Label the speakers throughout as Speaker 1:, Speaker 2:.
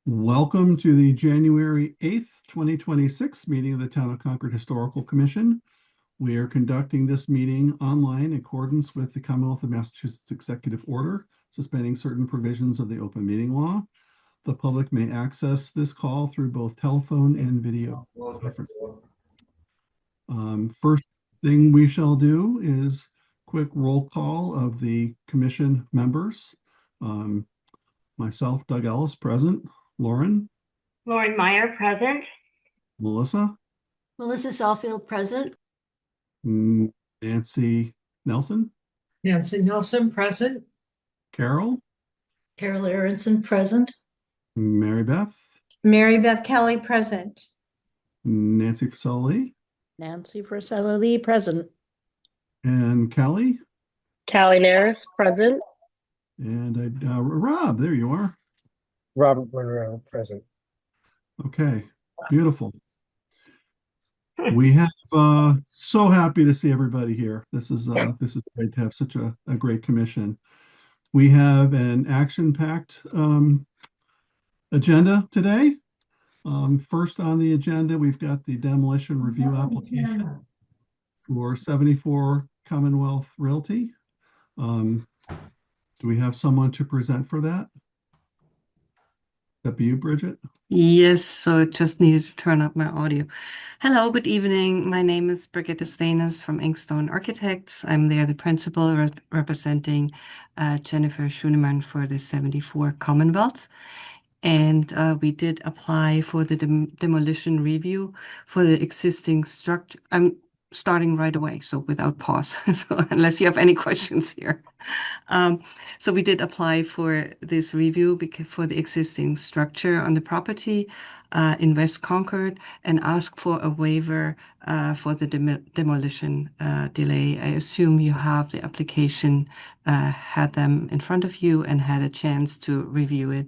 Speaker 1: Welcome to the January 8th, 2026 meeting of the Town of Concord Historical Commission. We are conducting this meeting online in accordance with the Commonwealth of Massachusetts Executive Order, suspending certain provisions of the open meeting law. The public may access this call through both telephone and video conference. First thing we shall do is quick roll call of the commission members. Myself, Doug Ellis, present. Lauren
Speaker 2: Meyer, present.
Speaker 1: Melissa
Speaker 3: Salfield, present.
Speaker 1: Nancy Nelson,
Speaker 4: present.
Speaker 1: Carol
Speaker 3: Aronson, present.
Speaker 1: Mary Beth
Speaker 4: Kelly, present.
Speaker 1: Nancy Frisella Lee,
Speaker 5: Nancy Frisella Lee, present.
Speaker 1: and Callie
Speaker 2: Naris, present.
Speaker 1: and Rob. There you are.
Speaker 6: Robert Monroe, present.
Speaker 1: Okay, beautiful. We have so happy to see everybody here. This is great to have such a great commission. We have an action-packed agenda today. First on the agenda, we've got the demolition review application for 74 Commonwealth Realty. Do we have someone to present for that? That be you, Bridget?
Speaker 7: Yes, so I just needed to turn up my audio. Hello, good evening. My name is Brigitte Steenes from Inkstone Architects. I'm there, the principal representing Jennifer Schunemann for the 74 Commonwealths. And we did apply for the demolition review for the existing structure. I'm starting right away, so without pause, so unless you have any questions here. So we did apply for this review for the existing structure on the property in West Concord and ask for a waiver for the demolition delay. I assume you have the application, had them in front of you and had a chance to review it.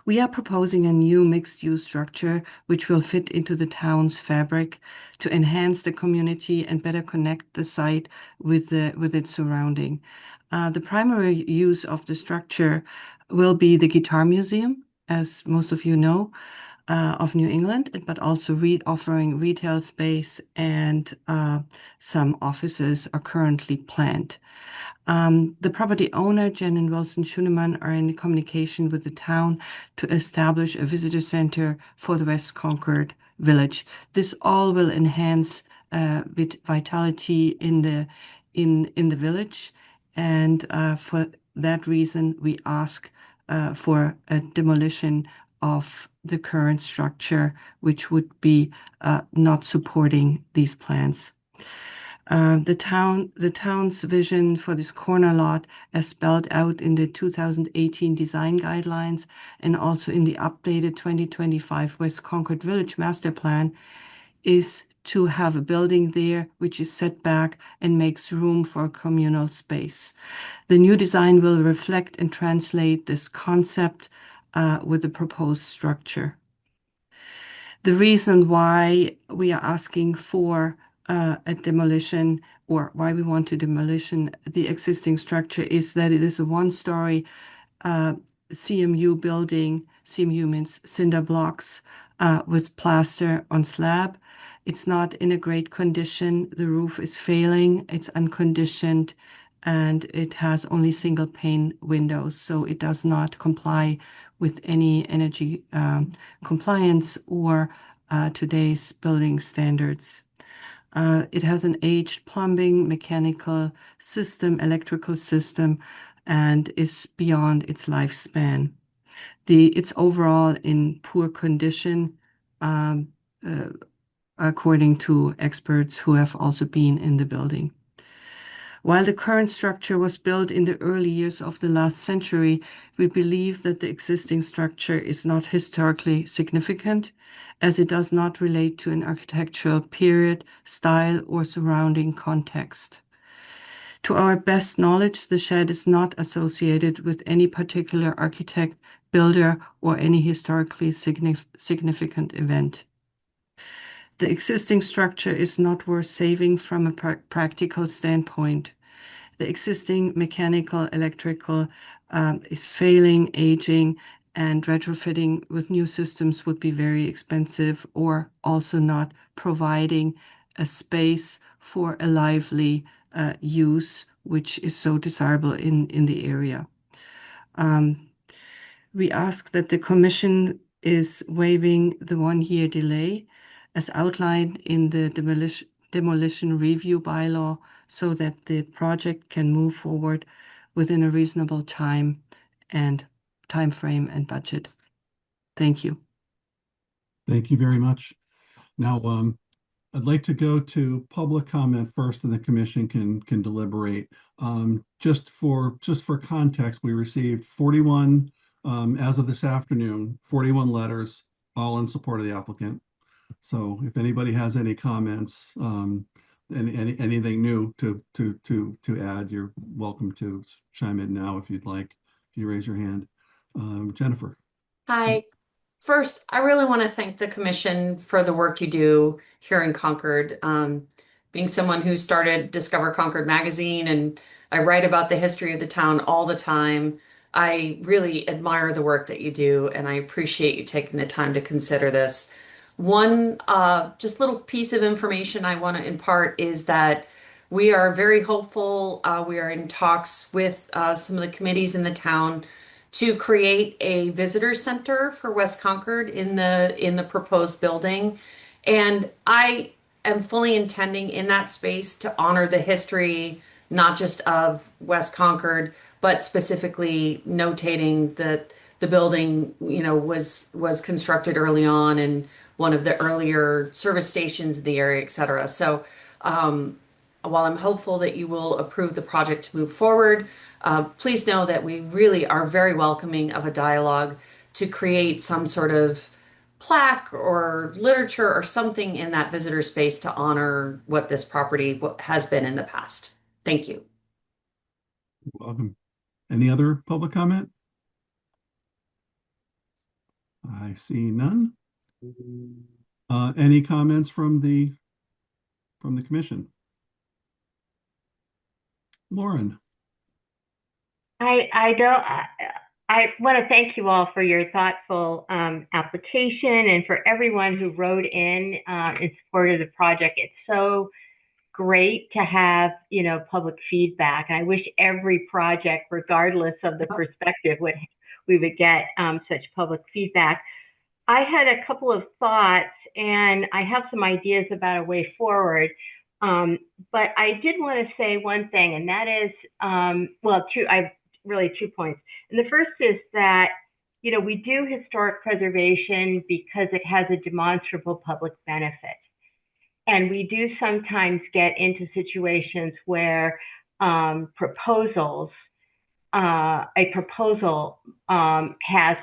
Speaker 7: We are proposing a new mixed-use structure which will fit into the town's fabric to enhance the community and better connect the site with its surrounding. The primary use of the structure will be the Guitar Museum, as most of you know, of New England, but also offering retail space, and some offices are currently planned. The property owner, Jen and Wilson Schunemann, are in communication with the town to establish a visitor center for the West Concord Village. This all will enhance vitality in the village, and for that reason, we ask for a demolition of the current structure, which would be not supporting these plans. The town's vision for this corner lot, as spelled out in the 2018 design guidelines and also in the updated 2025 West Concord Village Master Plan, is to have a building there which is set back and makes room for communal space. The new design will reflect and translate this concept with the proposed structure. The reason why we are asking for a demolition, or why we want to demolition the existing structure, is that it is a one-story CMU building. CMU means cinder blocks with plaster on slab. It's not in a great condition. The roof is failing. It's unconditioned, and it has only single pane windows, so it does not comply with any energy compliance or today's building standards. It has an aged plumbing, mechanical system, electrical system, and is beyond its lifespan. It's overall in poor condition, according to experts who have also been in the building. While the current structure was built in the early years of the last century, we believe that the existing structure is not historically significant, as it does not relate to an architectural period, style, or surrounding context. To our best knowledge, the shed is not associated with any particular architect, builder, or any historically significant event. The existing structure is not worth saving from a practical standpoint. The existing mechanical, electrical is failing, aging, and retrofitting with new systems would be very expensive, or also not providing a space for a lively use, which is so desirable in the area. We ask that the Commission is waiving the 1-year delay as outlined in the demolition review bylaw, so that the project can move forward within a reasonable time frame and budget. Thank you.
Speaker 1: Thank you very much. Now, I'd like to go to public comment first, and the commission can deliberate. Just for context, we received 41 as of this afternoon, 41 letters, all in support of the applicant. So if anybody has any comments, anything new to add, you're welcome to chime in now if you'd like. If you raise your hand, Jennifer.
Speaker 8: Hi. First, I really want to thank the commission for the work you do here in Concord. Being someone who started Discover Concord magazine, and I write about the history of the town all the time, I really admire the work that you do, and I appreciate you taking the time to consider this. One just little piece of information I want to impart is that we are very hopeful. We are in talks with some of the committees in the town to create a visitor center for West Concord in the proposed building. And I am fully intending in that space to honor the history, not just of West Concord, but specifically notating that the building, was constructed early on and one of the earlier service stations in the area, et cetera. So while I'm hopeful that you will approve the project to move forward, please know that we really are very welcoming of a dialogue to create some sort of plaque or literature or something in that visitor space to honor what this property has been in the past. Thank you.
Speaker 1: You're welcome. Any other public comment? I see none. Any comments from the commission? Lauren.
Speaker 2: I want to thank you all for your thoughtful application, and for everyone who wrote in support of the project. It's so great to have, public feedback. And I wish every project, regardless of the perspective, we would get such public feedback. I had a couple of thoughts, and I have some ideas about a way forward. But I did want to say one thing, and that is, two points. And the first is that, we do historic preservation because it has a demonstrable public benefit. And we do sometimes get into situations where a proposal has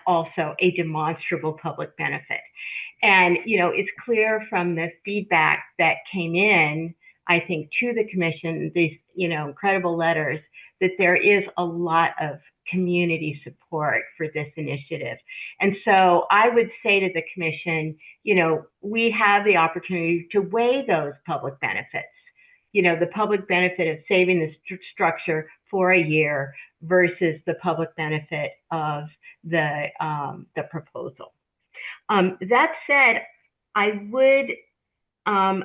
Speaker 2: also a demonstrable public benefit. And, it's clear from the feedback that came in, I think, to the commission, these, incredible letters, that there is a lot of community support for this initiative. And so I would say to the commission, we have the opportunity to weigh those public benefits, the public benefit of saving the structure for a year versus the public benefit of the proposal. That said, I would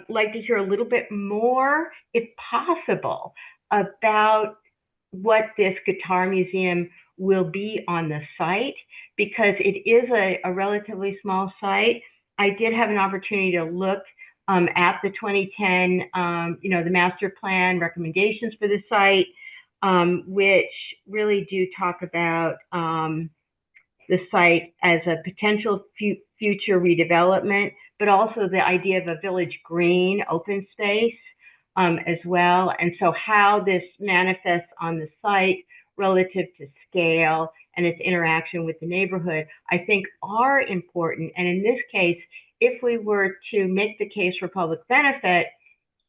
Speaker 2: like to hear a little bit more, if possible, about what this guitar museum will be on the site, because it is a relatively small site. I did have an opportunity to look at the 2010, the master plan recommendations for the site, which really do talk about the site as a potential future redevelopment, but also the idea of a village green open space as well. And so how this manifests on the site relative to scale and its interaction with the neighborhood, I think are important. And in this case, if we were to make the case for public benefit,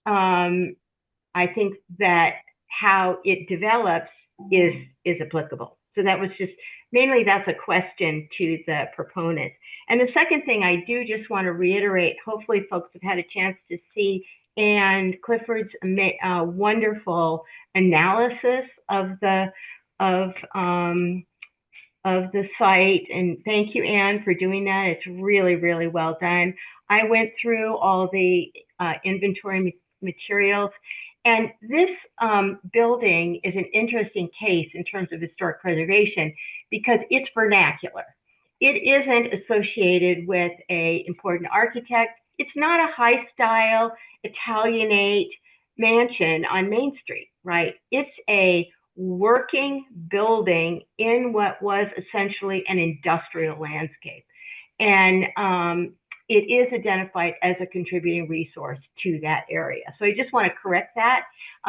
Speaker 2: I think that how it develops is applicable. So that was just, mainly that's a question to the proponents. And the second thing I do just want to reiterate, hopefully folks have had a chance to see Anne Clifford's wonderful analysis of the of the site. And thank you, Anne, for doing that. It's really, really well done. I went through all the inventory materials, and this building is an interesting case in terms of historic preservation because it's vernacular. It isn't associated with an important architect. It's not a high-style Italianate mansion on Main Street, right? It's a working building in what was essentially an industrial landscape. And it is identified as a contributing resource to that area. So I just want to correct that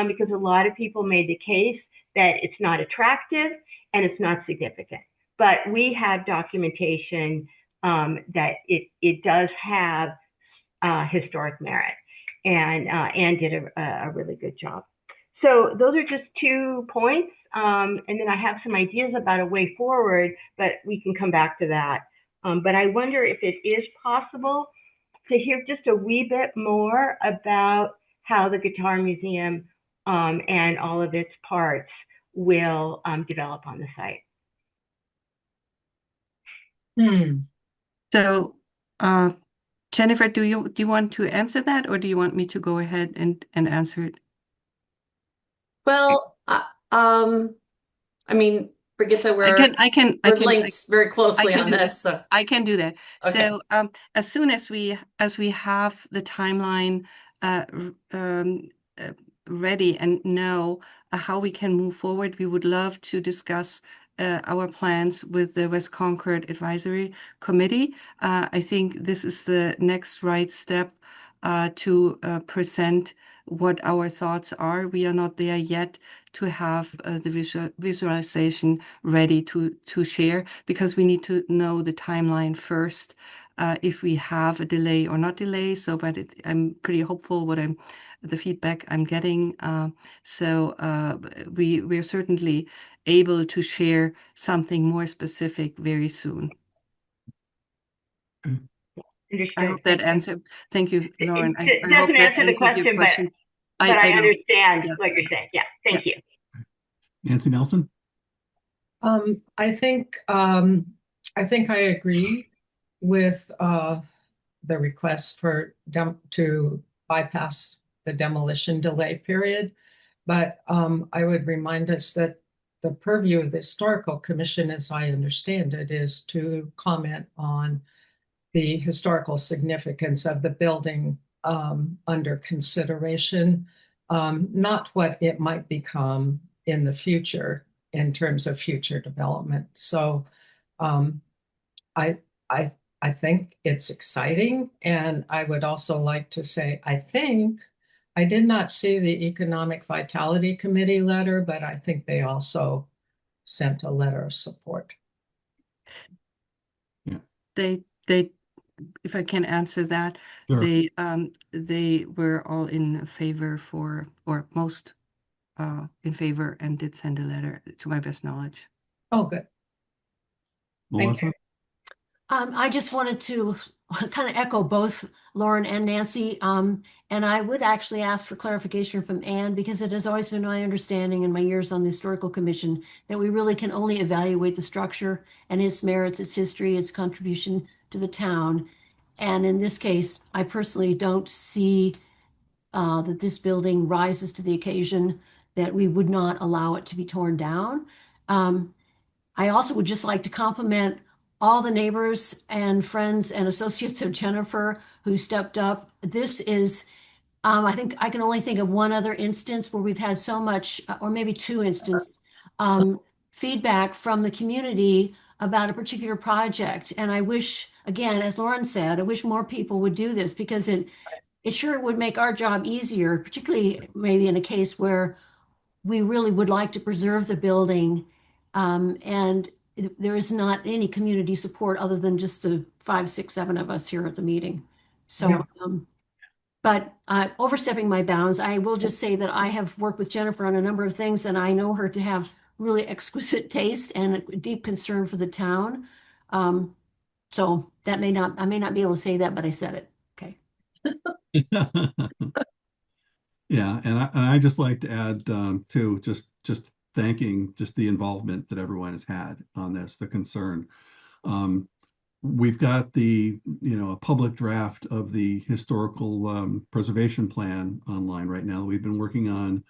Speaker 2: because a lot of people made the case that it's not attractive and it's not significant. But we have documentation that it does have historic merit, and Anne did a really good job. So those are just 2 points, and then I have some ideas about a way forward, but we can come back to that. But I wonder if it is possible to hear just a wee bit more about how the Guitar Museum and all of its parts will develop on the site.
Speaker 7: So, Jennifer, do you want to answer that, or do you want me to go ahead and answer it?
Speaker 8: Well, I mean, Brigitte,
Speaker 7: I can
Speaker 8: we're linked very closely
Speaker 7: can
Speaker 8: on
Speaker 7: do
Speaker 8: this. So.
Speaker 7: I can do that.
Speaker 8: Okay.
Speaker 7: So, as soon as we have the timeline ready and know how we can move forward, we would love to discuss our plans with the West Concord Advisory Committee. I think this is the next right step to present what our thoughts are. We are not there yet to have the visualization ready to share, because we need to know the timeline first, if we have a delay or not delay. So, but I'm pretty hopeful the feedback I'm getting. We're certainly able to share something more specific very soon.
Speaker 2: Understood.
Speaker 7: I hope that answered. Thank you, Lauren.
Speaker 2: It
Speaker 7: I hope
Speaker 2: doesn't
Speaker 7: that
Speaker 2: answer the
Speaker 7: answered your
Speaker 2: question, but
Speaker 7: I
Speaker 2: I
Speaker 7: know.
Speaker 2: understand
Speaker 7: Yeah.
Speaker 2: what you're saying. Yeah, thank you.
Speaker 1: Nancy Nelson?
Speaker 4: I think I agree with the request to bypass the demolition delay period. But I would remind us that the purview of the Historical Commission, as I understand it, is to comment on the historical significance of the building under consideration, not what it might become in the future in terms of future development. So I think it's exciting. And I would also like to say, I think I did not see the Economic Vitality Committee letter, but I think they also sent a letter of support.
Speaker 1: Yeah.
Speaker 7: They, if I can answer that,
Speaker 1: Sure.
Speaker 7: they were all in favor or most in favor, and did send a letter to my best knowledge.
Speaker 4: Oh, good. Thank
Speaker 1: Melissa?
Speaker 4: you.
Speaker 3: I just wanted to kind of echo both Lauren and Nancy. And I would actually ask for clarification from Anne, because it has always been my understanding in my years on the Historical Commission that we really can only evaluate the structure and its merits, its history, its contribution to the town. And in this case, I personally don't see that this building rises to the occasion that we would not allow it to be torn down. I also would just like to compliment all the neighbors and friends and associates of Jennifer who stepped up. This is, I think I can only think of one other instance where we've had so much, or maybe 2 instances, feedback from the community about a particular project. And I wish, again, as Lauren said, I wish more people would do this, because it sure would make our job easier, particularly maybe in a case where we really would like to preserve the building. And there is not any community support other than just the 5, 6, 7 of us here at the meeting. So,
Speaker 4: Yeah.
Speaker 3: But overstepping my bounds, I will just say that I have worked with Jennifer on a number of things, and I know her to have really exquisite taste and a deep concern for the town. So I may not be able to say that, but I said it. Okay.
Speaker 1: Yeah, and I just like to add too, just thanking just the involvement that everyone has had on this, the concern. We've got a public draft of the historical preservation plan online right now that we've been working on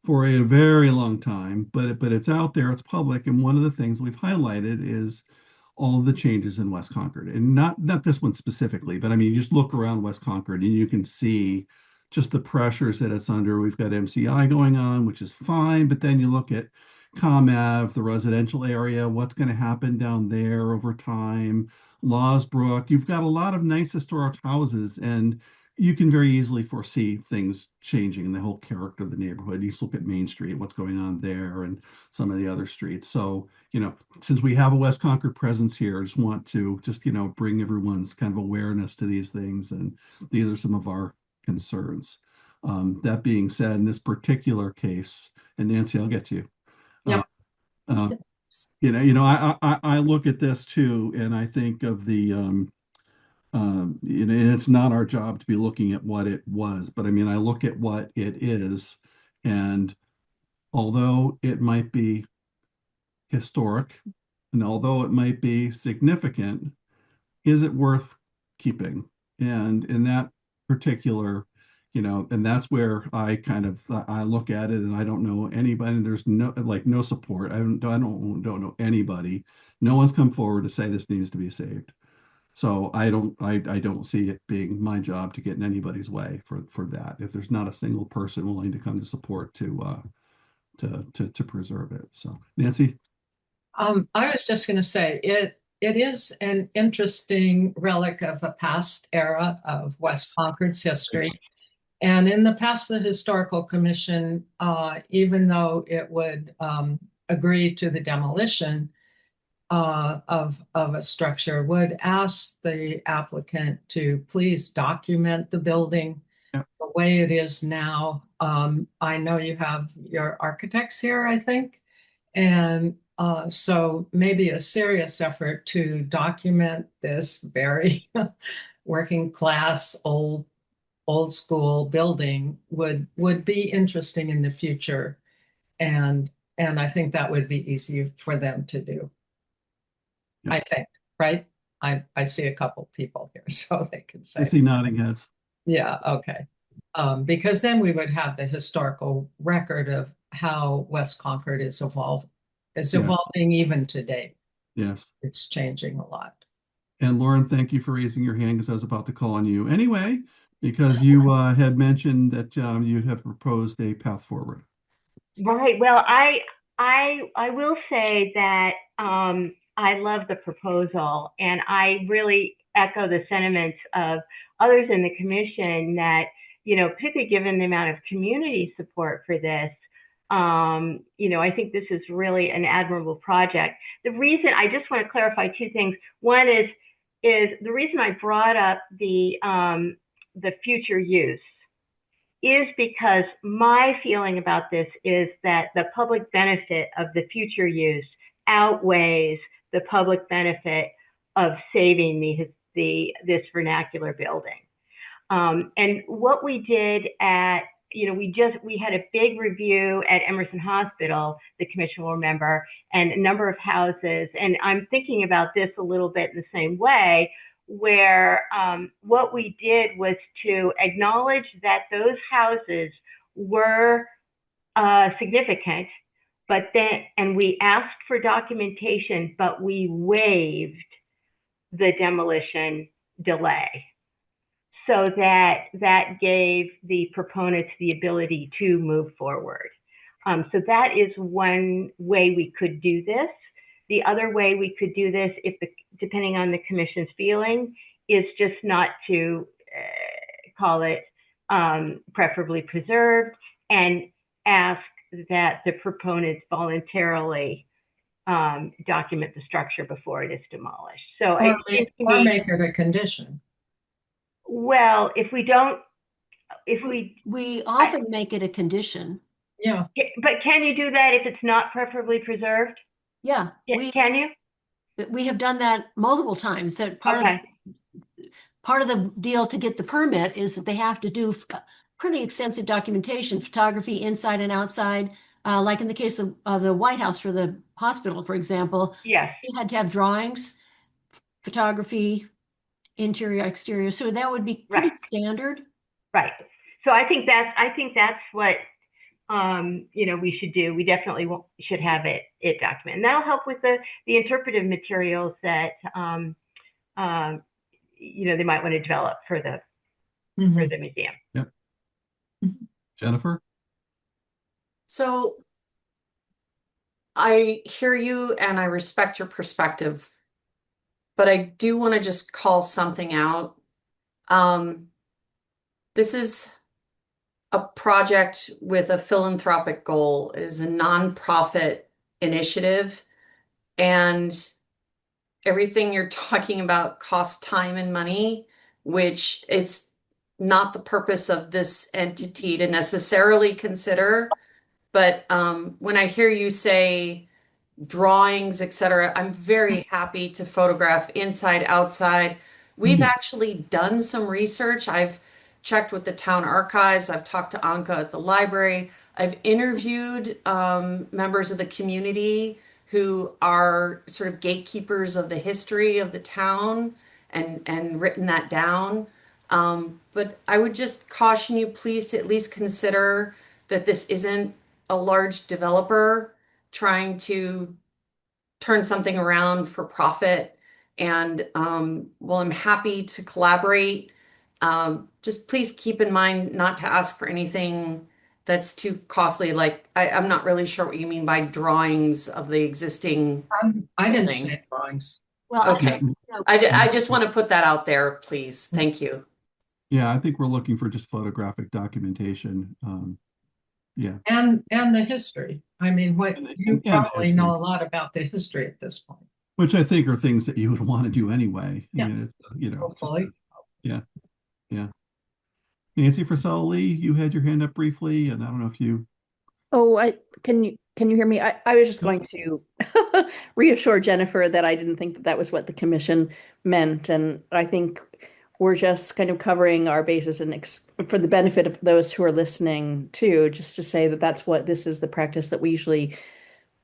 Speaker 1: for a very long time, but it's out there, it's public, and one of the things we've highlighted is all the changes in West Concord, and not this one specifically, but I mean, you just look around West Concord and you can see just the pressures that it's under. We've got MCI going on, which is fine, but then you look at ComAv, the residential area, what's going to happen down there over time. Lawsbrook, you've got a lot of nice historic houses, and you can very easily foresee things changing in the whole character of the neighborhood. You just look at Main Street, what's going on there, and some of the other streets. So, since we have a West Concord presence here, I just want to bring everyone's kind of awareness to these things, and these are some of our concerns. That being said, in this particular case, and Nancy, I'll get to you.
Speaker 4: Yep.
Speaker 1: I look at this too, and I think of and it's not our job to be looking at what it was, but I mean, I look at what it is, and although it might be historic, and although it might be significant, is it worth keeping? And in that particular, and that's where I look at it, and I don't know anybody, and there's no support. I don't know anybody. No one's come forward to say this needs to be saved. So I don't see it being my job to get in anybody's way for that. If there's not a single person willing to come to support to preserve it. So Nancy?
Speaker 4: I was just going to say it is an interesting relic of a past era of West Concord's history. And in the past, the Historical Commission, even though it would agree to the demolition of a structure, would ask the applicant to please document the building the way it is now. I know you have your architects here, I think, and so maybe a serious effort to document this very working class, old school building would be interesting in the future, and I think that would be easy for them to do. Yeah. I think, right? I see a couple people here, so they can say.
Speaker 1: I see nodding heads.
Speaker 4: Yeah, okay. Because then we would have the historical record of how West Concord is evolving even today.
Speaker 1: Yes.
Speaker 4: It's changing a lot.
Speaker 1: And Lauren, thank you for raising your hand because I was about to call on you anyway, because you had mentioned that you have proposed a path forward.
Speaker 2: Right. Well, I will say that I love the proposal, and I really echo the sentiments of others in the commission that, particularly given the amount of community support for this, I think this is really an admirable project. The reason, I just want to clarify two things. One is the reason I brought up the future use is because my feeling about this is that the public benefit of the future use outweighs the public benefit of saving this vernacular building. And what we did we had a big review at Emerson Hospital, the commission will remember, and a number of houses. And I'm thinking about this a little bit in the same way, where what we did was to acknowledge that those houses were significant, and we asked for documentation, but we waived the demolition delay. So that gave the proponents the ability to move forward. So that is one way we could do this. The other way we could do this, depending on the commission's feeling, is just not to call it preferably preserved, and ask that the proponents voluntarily document the structure before it is demolished. So
Speaker 4: or make it a condition.
Speaker 2: Well,
Speaker 3: we often make it a condition.
Speaker 4: Yeah.
Speaker 2: But can you do that if it's not preferably preserved?
Speaker 3: Yeah.
Speaker 2: Can you?
Speaker 3: We have done that multiple times. That part of the deal to get the permit is that they have to do pretty extensive documentation, photography inside and outside, like in the case of the White House for the hospital, for example,
Speaker 2: Yes,
Speaker 3: you had to have drawings, photography, interior, exterior. So that would be pretty
Speaker 2: Right.
Speaker 3: standard.
Speaker 2: right. So I think that's what we should do. We definitely should have it documented. And that'll help with the interpretive materials that they might want to develop for the museum.
Speaker 1: Yep. Jennifer?
Speaker 8: So I hear you and I respect your perspective, but I do want to just call something out. This is a project with a philanthropic goal. It is a nonprofit initiative, and everything you're talking about costs time and money, which it's not the purpose of this entity to necessarily consider. But when I hear you say drawings, etc., I'm very happy to photograph inside, outside. We've actually done some research. I've checked with the town archives. I've talked to Anka at the library. I've interviewed members of the community who are sort of gatekeepers of the history of the town and written that down. But I would just caution you, please, to at least consider that this isn't a large developer trying to turn something around for profit. And while I'm happy to collaborate, just please keep in mind not to ask for anything that's too costly. Like I'm not really sure what you mean by drawings of the existing
Speaker 4: I didn't
Speaker 8: building.
Speaker 4: say drawings.
Speaker 3: Well,
Speaker 8: Okay.
Speaker 3: no,
Speaker 8: I just want to put that out there, please. Thank you.
Speaker 1: Yeah, I think we're looking for just photographic documentation. Yeah,
Speaker 4: And the history. I mean,
Speaker 1: And the-
Speaker 4: you
Speaker 1: and the
Speaker 4: probably know
Speaker 1: history.
Speaker 4: a lot about the history at this point.
Speaker 1: which I think are things that you would want to do anyway.
Speaker 4: Yeah.
Speaker 1: I mean, it's, just
Speaker 4: Hopefully.
Speaker 1: yeah. Nancy Frisella Lee, you had your hand up briefly, and I don't know if you.
Speaker 5: Oh, can you hear me? I was just going to reassure Jennifer that I didn't think that that was what the commission meant, and I think we're just kind of covering our bases and for the benefit of those who are listening too, just to say that that's what this is the practice that we usually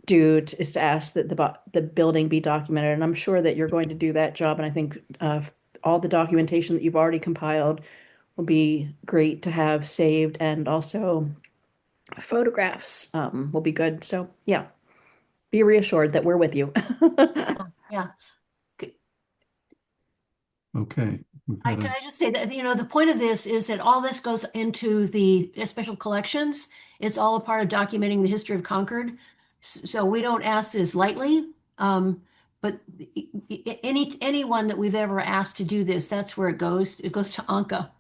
Speaker 5: do is to ask that the building be documented, and I'm sure that you're going to do that job, and I think all the documentation that you've already compiled will be great to have saved, and also photographs will be good. So yeah, be reassured that we're with you.
Speaker 3: yeah.
Speaker 1: Okay.
Speaker 3: Can I just say that, the point of this is that all this goes into the special collections. It's all a part of documenting the history of Concord. So we don't ask this lightly. But anyone that we've ever asked to do this, that's where it goes. It goes to Anka.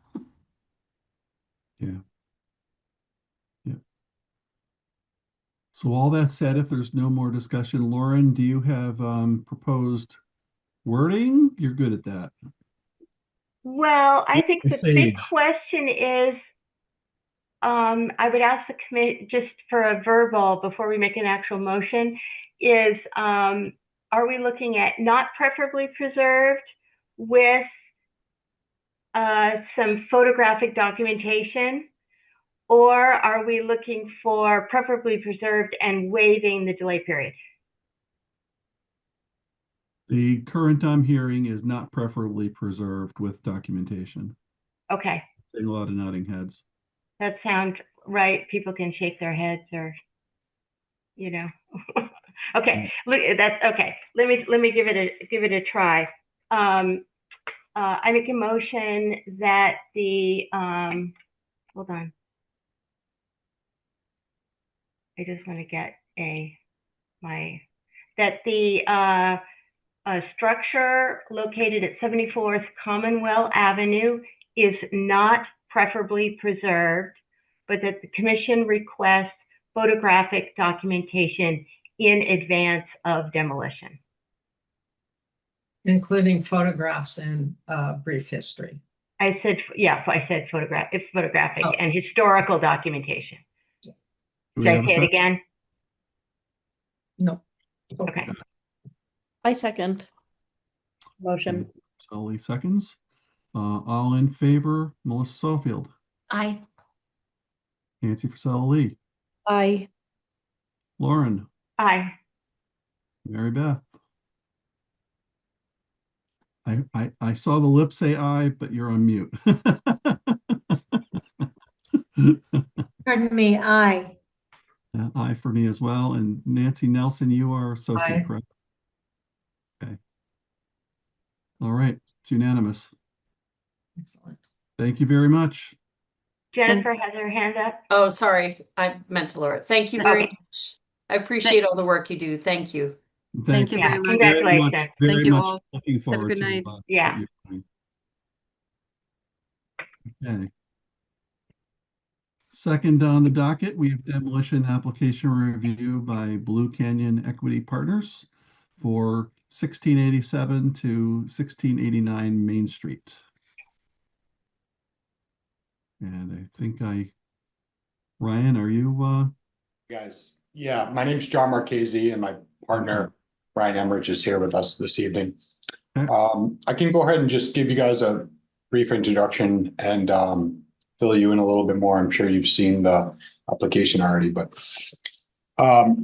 Speaker 1: Yeah. So all that said, if there's no more discussion, Lauren, do you have proposed wording? You're good at that.
Speaker 2: Well, I think the big
Speaker 1: Sage.
Speaker 2: question is, I would ask the committee just for a verbal before we make an actual motion, is are we looking at not preferably preserved with some photographic documentation, or are we looking for preferably preserved and waiving the delay period?
Speaker 1: The current I'm hearing is not preferably preserved with documentation.
Speaker 2: Okay,
Speaker 1: Seeing a lot of nodding heads.
Speaker 2: that sounds right. People can shake their heads or, Okay, look, that's okay. Let me give it a try. I make a motion that the hold on. I just want to get that the structure located at 74th Commonwealth Avenue is not preferably preserved, but that the commission requests photographic documentation in advance of demolition.
Speaker 4: Including photographs and brief history.
Speaker 2: I said photographic
Speaker 4: Oh.
Speaker 2: and historical documentation.
Speaker 1: Do we
Speaker 2: Did I
Speaker 1: have a
Speaker 2: say it
Speaker 1: second?
Speaker 2: again?
Speaker 4: No.
Speaker 2: Okay.
Speaker 5: I second motion.
Speaker 1: Sully seconds. All in favor, Melissa Sofield,
Speaker 3: I
Speaker 1: Nancy Frisella Lee,
Speaker 5: I
Speaker 1: Lauren,
Speaker 2: Aye.
Speaker 1: Mary Beth. I saw the lips say aye, but you're on mute.
Speaker 9: Pardon me, aye.
Speaker 1: Aye for me as well. And Nancy Nelson, you are associate,
Speaker 4: Aye.
Speaker 1: correct? Okay. All right, it's unanimous.
Speaker 4: Excellent.
Speaker 1: Thank you very much.
Speaker 2: Jennifer has her hand up.
Speaker 8: Oh, sorry. I meant to lower it. Thank you very
Speaker 2: Okay.
Speaker 8: much. I appreciate all the work you do. Thank you.
Speaker 7: Thank you
Speaker 2: Yeah,
Speaker 7: very much.
Speaker 2: congratulations.
Speaker 1: Very
Speaker 7: Thank you
Speaker 1: much
Speaker 7: all.
Speaker 1: looking
Speaker 7: Have a
Speaker 1: forward
Speaker 7: good
Speaker 1: to
Speaker 7: night.
Speaker 1: what
Speaker 2: Yeah.
Speaker 1: you're doing. Okay. Second on the docket, we have demolition application review by Blue Canyon Equity Partners for 1687 to 1689 Main Street. And I think Ryan, are you,
Speaker 6: Guys, yeah, my name's John Marchese and my partner, Ryan Emmerich, is here with us this evening.
Speaker 1: Okay.
Speaker 6: I can go ahead and just give you guys a brief introduction and fill you in a little bit more. I'm sure you've seen the application already, but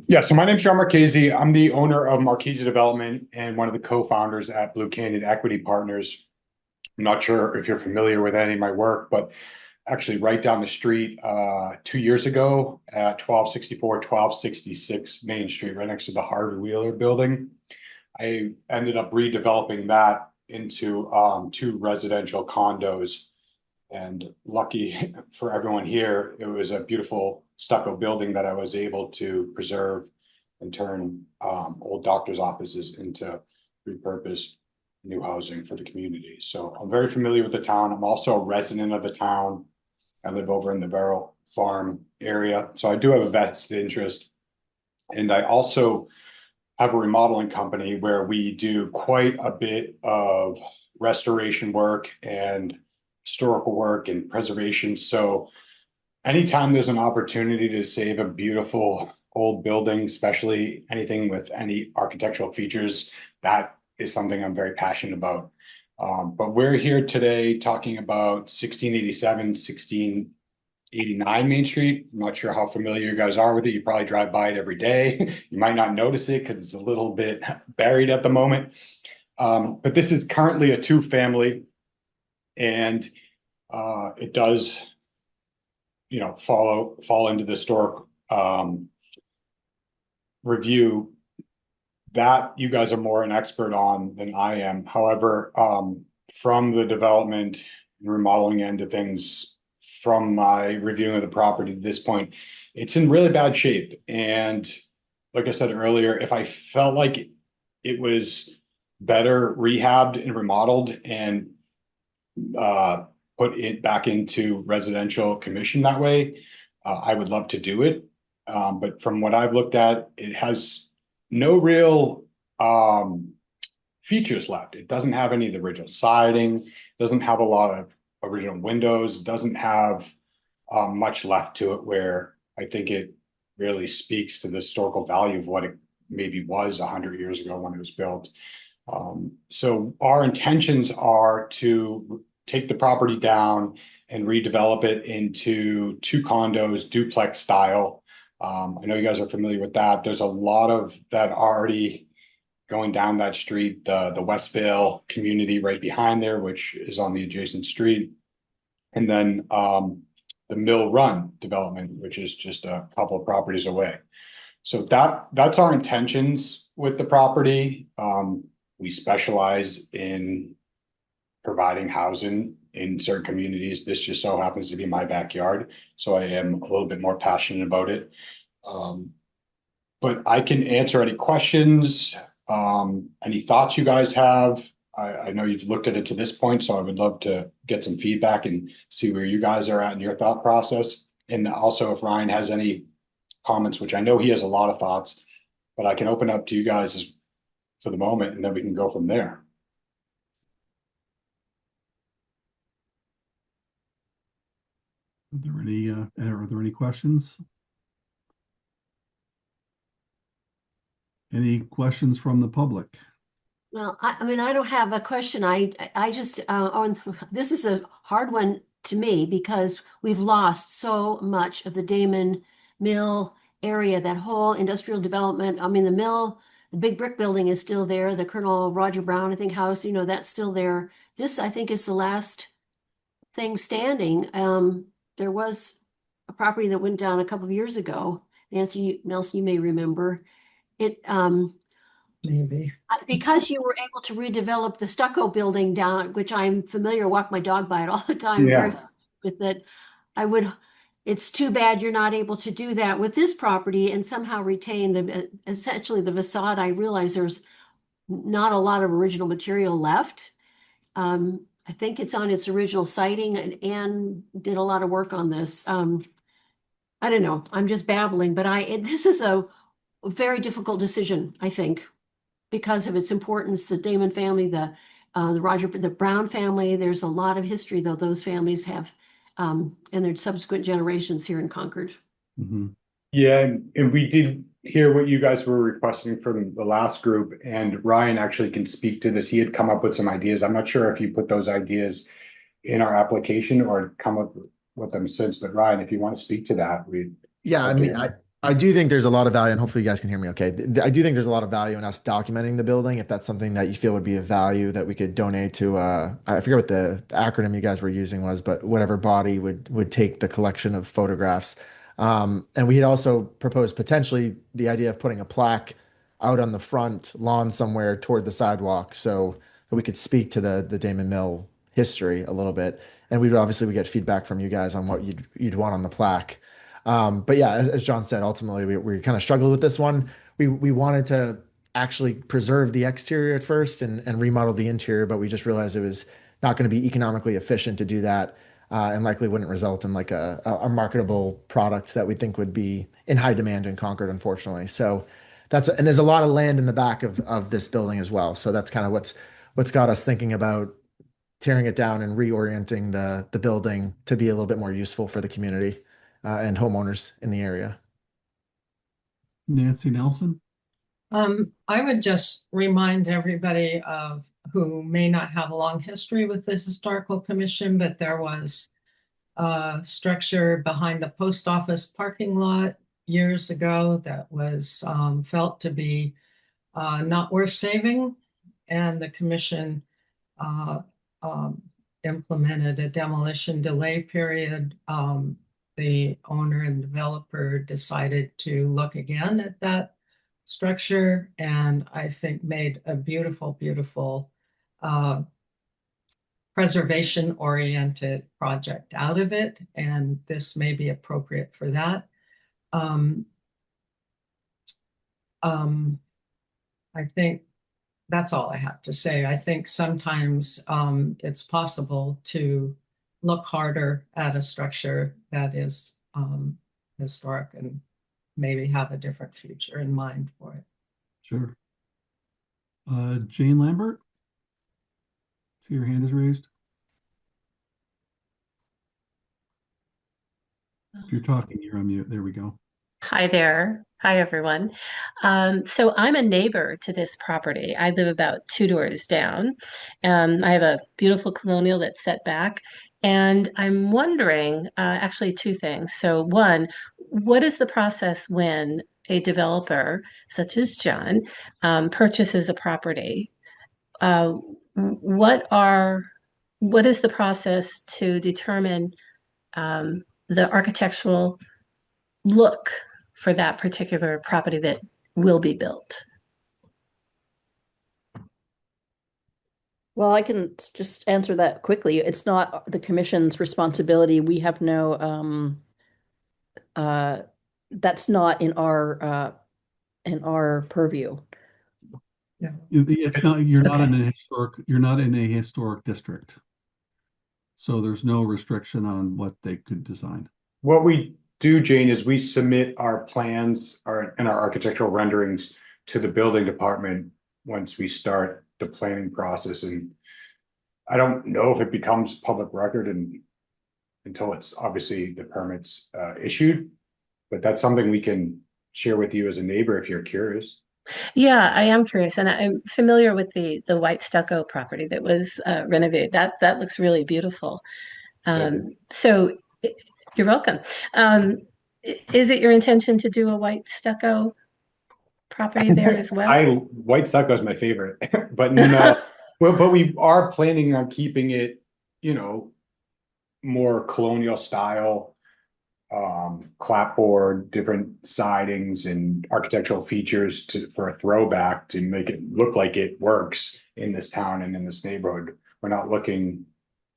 Speaker 6: yeah, so my name's John Marchese. I'm the owner of Marchese Development and one of the co-founders at Blue Canyon Equity Partners. I'm not sure if you're familiar with any of my work, but actually right down the street 2 years ago at 1264, 1266 Main Street, right next to the Harvey Wheeler building, I ended up redeveloping that into 2 residential condos. And lucky for everyone here, it was a beautiful stucco building that I was able to preserve and turn old doctor's offices into repurposed new housing for the community. So I'm very familiar with the town. I'm also a resident of the town. I live over in the Barrel Farm area, so I do have a vested interest. And I also have a remodeling company where we do quite a bit of restoration work and historical work and preservation. So anytime there's an opportunity to save a beautiful old building, especially anything with any architectural features, that is something I'm very passionate about. But we're here today talking about 1687, 1689 Main Street. I'm not sure how familiar you guys are with it. You probably drive by it every day. You might not notice it because it's a little bit buried at the moment. But this is currently a 2-family, and it does, fall into the historic review that you guys are more an expert on than I am. However, from the development and remodeling end of things, from my reviewing of the property to this point, it's in really bad shape. And like I said earlier, if I felt like it was better rehabbed and remodeled and put it back into residential commission that way, I would love to do it. But from what I've looked at, it has no real features left. It doesn't have any of the original siding, doesn't have a lot of original windows, doesn't have much left to it, where I think it really speaks to the historical value of what it maybe was 100 years ago when it was built. So our intentions are to take the property down and redevelop it into 2 condos, duplex style. I know you guys are familiar with that. There's a lot of that already going down that street, the Westvale community right behind there, which is on the adjacent street. And then the Mill Run development, which is just a couple of properties away. So that's our intentions with the property. We specialize in providing housing in certain communities. This just so happens to be my backyard, so I am a little bit more passionate about it. But I can answer any questions, any thoughts you guys have. I know you've looked at it to this point, so I would love to get some feedback and see where you guys are at in your thought process. And also if Ryan has any comments, which I know he has a lot of thoughts, but I can open up to you guys for the moment, and then we can go from there.
Speaker 1: Are there any questions? Any questions from the public?
Speaker 3: Well, I mean, I don't have a question. I just, this is a hard one to me because we've lost so much of the Damon Mill area, that whole industrial development. I mean, the mill, the big brick building is still there. The Colonel Roger Brown, I think, house, that's still there. This, I think, is the last thing standing. There was a property that went down a couple of years ago. Nancy Nelson, you may remember it.
Speaker 4: Maybe.
Speaker 3: Because you were able to redevelop the stucco building down, which I'm familiar, walk my dog by it all the time.
Speaker 6: Yeah.
Speaker 3: Very familiar with it. It's too bad you're not able to do that with this property and somehow retain essentially the facade. I realize there's not a lot of original material left. I think it's on its original siting, and Anne did a lot of work on this. I don't know, I'm just babbling, but this is a very difficult decision, I think, because of its importance. The Damon family, the Brown family, there's a lot of history though those families have, and their subsequent generations here in Concord.
Speaker 1: Mm-hmm.
Speaker 6: Yeah, and we did hear what you guys were requesting from the last group, and Ryan actually can speak to this. He had come up with some ideas. I'm not sure if you put those ideas in our application or come up with them since, but Ryan, if you want to speak to that,
Speaker 9: yeah, I mean, I do think there's a lot of value, and hopefully you guys can hear me okay. I do think there's a lot of value in us documenting the building. If that's something that you feel would be of value that we could donate to, I forget what the acronym you guys were using was, but whatever body would take the collection of photographs. And we had also proposed potentially the idea of putting a plaque out on the front lawn somewhere toward the sidewalk, so that we could speak to the Damon Mill history a little bit. And we get feedback from you guys on what you'd want on the plaque. But yeah, as John said, ultimately we kind of struggled with this one. We wanted to actually preserve the exterior at first and remodel the interior, but we just realized it was not going to be economically efficient to do that, and likely wouldn't result in like a marketable product that we think would be in high demand in Concord, unfortunately. So and there's a lot of land in the back of this building as well. So that's kind of what's got us thinking about tearing it down and reorienting the building to be a little bit more useful for the community and homeowners in the area.
Speaker 1: Nancy Nelson?
Speaker 4: I would just remind everybody of who may not have a long history with the Historical Commission, but there was a structure behind the post office parking lot years ago that was felt to be not worth saving, and the commission implemented a demolition delay period. The owner and developer decided to look again at that structure, and I think made a beautiful, beautiful preservation-oriented project out of it, and this may be appropriate for that. I think that's all I have to say. I think sometimes it's possible to look harder at a structure that is historic and maybe have a different future in mind for it.
Speaker 1: Sure. Jane Lambert? See your hand is raised. If you're talking, you're on mute. There we go.
Speaker 10: Hi there. Hi, everyone. So I'm a neighbor to this property. I live about 2 doors down. I have a beautiful colonial that's set back. And I'm wondering, actually, 2 things. So one, what is the process when a developer, such as John, purchases a property? What is the process to determine the architectural look for that particular property that will be built?
Speaker 5: Well, I can just answer that quickly. It's not the commission's responsibility. We have no, that's not in our purview.
Speaker 4: Yeah.
Speaker 1: It's not, you're not
Speaker 5: Okay.
Speaker 1: in a historic district. So there's no restriction on what they could design.
Speaker 6: What we do, Jane, is we submit our plans and our architectural renderings to the building department once we start the planning process. And I don't know if it becomes public record until it's obviously the permits issued, but that's something we can share with you as a neighbor if you're curious.
Speaker 10: Yeah, I am curious, and I'm familiar with the white stucco property that was renovated. That looks really beautiful. So you're welcome. Is it your intention to do a white stucco property there as well?
Speaker 6: White stucco is my favorite, but no. Well, but we are planning on keeping it, you know, more colonial style, clapboard, different sidings and architectural features for a throwback to make it look like it works in this town and in this neighborhood. We're not looking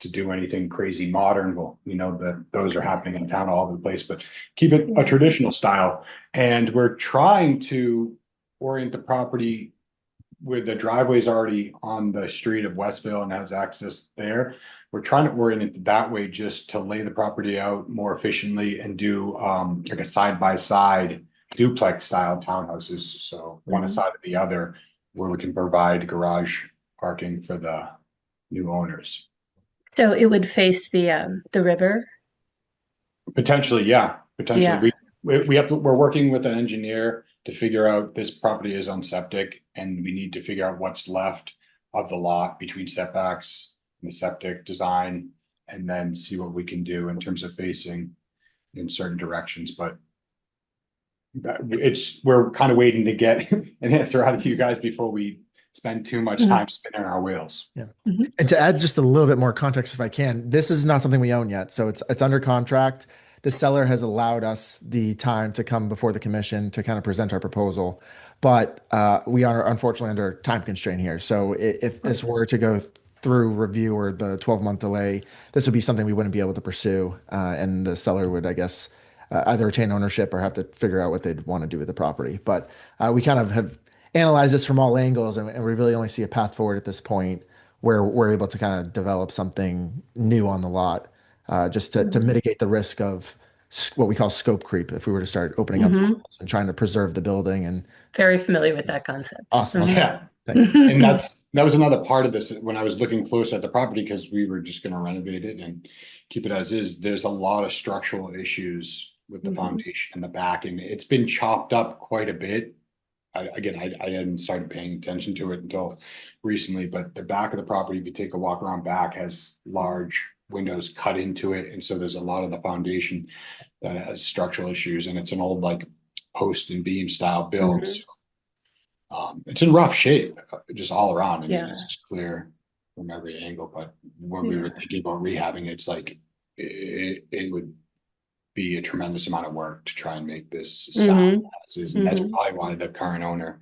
Speaker 6: to do anything crazy modern. Well, you know, that those are happening in town all over the place, but keep it a traditional style. And we're trying to orient the property where the driveway is already on the street of Westville and has access there. We're trying to orient it that way just to lay the property out more efficiently and do like a side by side duplex style townhouses. So one side of the other, where we can provide garage parking for the new owners.
Speaker 10: So it would face the river?
Speaker 6: Potentially, yeah. Potentially.
Speaker 10: Yeah.
Speaker 6: We're working with an engineer to figure out this property is on septic, and we need to figure out what's left of the lot between setbacks and the septic design, and then see what we can do in terms of facing in certain directions. But we're kind of waiting to get an answer out of you guys before we spend too much time spinning our wheels.
Speaker 9: Yeah. And to add just a little bit more context, if I can, this is not something we own yet. So it's under contract. The seller has allowed us the time to come before the commission to kind of present our proposal, but we are unfortunately under time constraint here. So if this were to go through review or the 12-month delay, this would be something we wouldn't be able to pursue, and the seller would, I guess, either retain ownership or have to figure out what they'd want to do with the property. But we kind of have analyzed this from all angles, and we really only see a path forward at this point where we're able to kind of develop something new on the lot. Just to mitigate the risk of what we call scope creep if we were to start opening up and trying to preserve the building. And
Speaker 10: very familiar with that concept.
Speaker 9: Awesome.
Speaker 6: Yeah. And that was another part of this when I was looking close at the property, because we were just going to renovate it and keep it as is. There's a lot of structural issues with the foundation in the back, and it's been chopped up quite a bit. I hadn't started paying attention to it until recently, but the back of the property, if you take a walk around back, has large windows cut into it, and so there's a lot of the foundation that has structural issues, and it's an old like post and beam style build. So, it's in rough shape just all around, and it's clear from every angle. But when we were thinking about rehabbing, it's like it would be a tremendous amount of work to try and make this sound as is, and that's probably why the current owner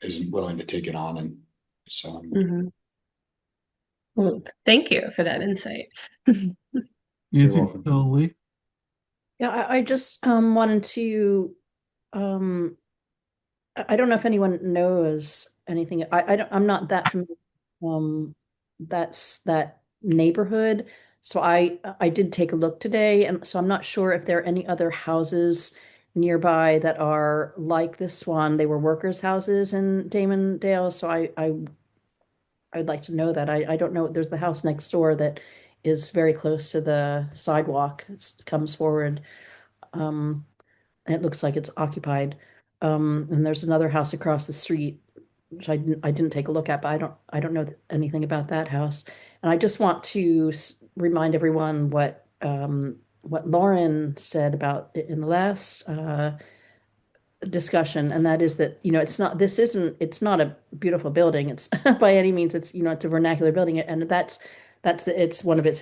Speaker 6: isn't willing to take it on. And so
Speaker 10: well, thank you for that insight.
Speaker 1: Nancy Lee.
Speaker 5: Yeah, I just wanted to I don't know if anyone knows anything. I'm not that familiar. That's that neighborhood. So I did take a look today, and so I'm not sure if there are any other houses nearby that are like this one. They were workers' houses in Damondale, so I'd like to know that. I don't know. There's the house next door that is very close to the sidewalk. It comes forward. It looks like it's occupied. And there's another house across the street, which I didn't take a look at, but I don't know anything about that house. And I just want to remind everyone what Lauren said about in the last discussion, and that is that it's not a beautiful building. It's by any means it's it's a vernacular building, and it's one of its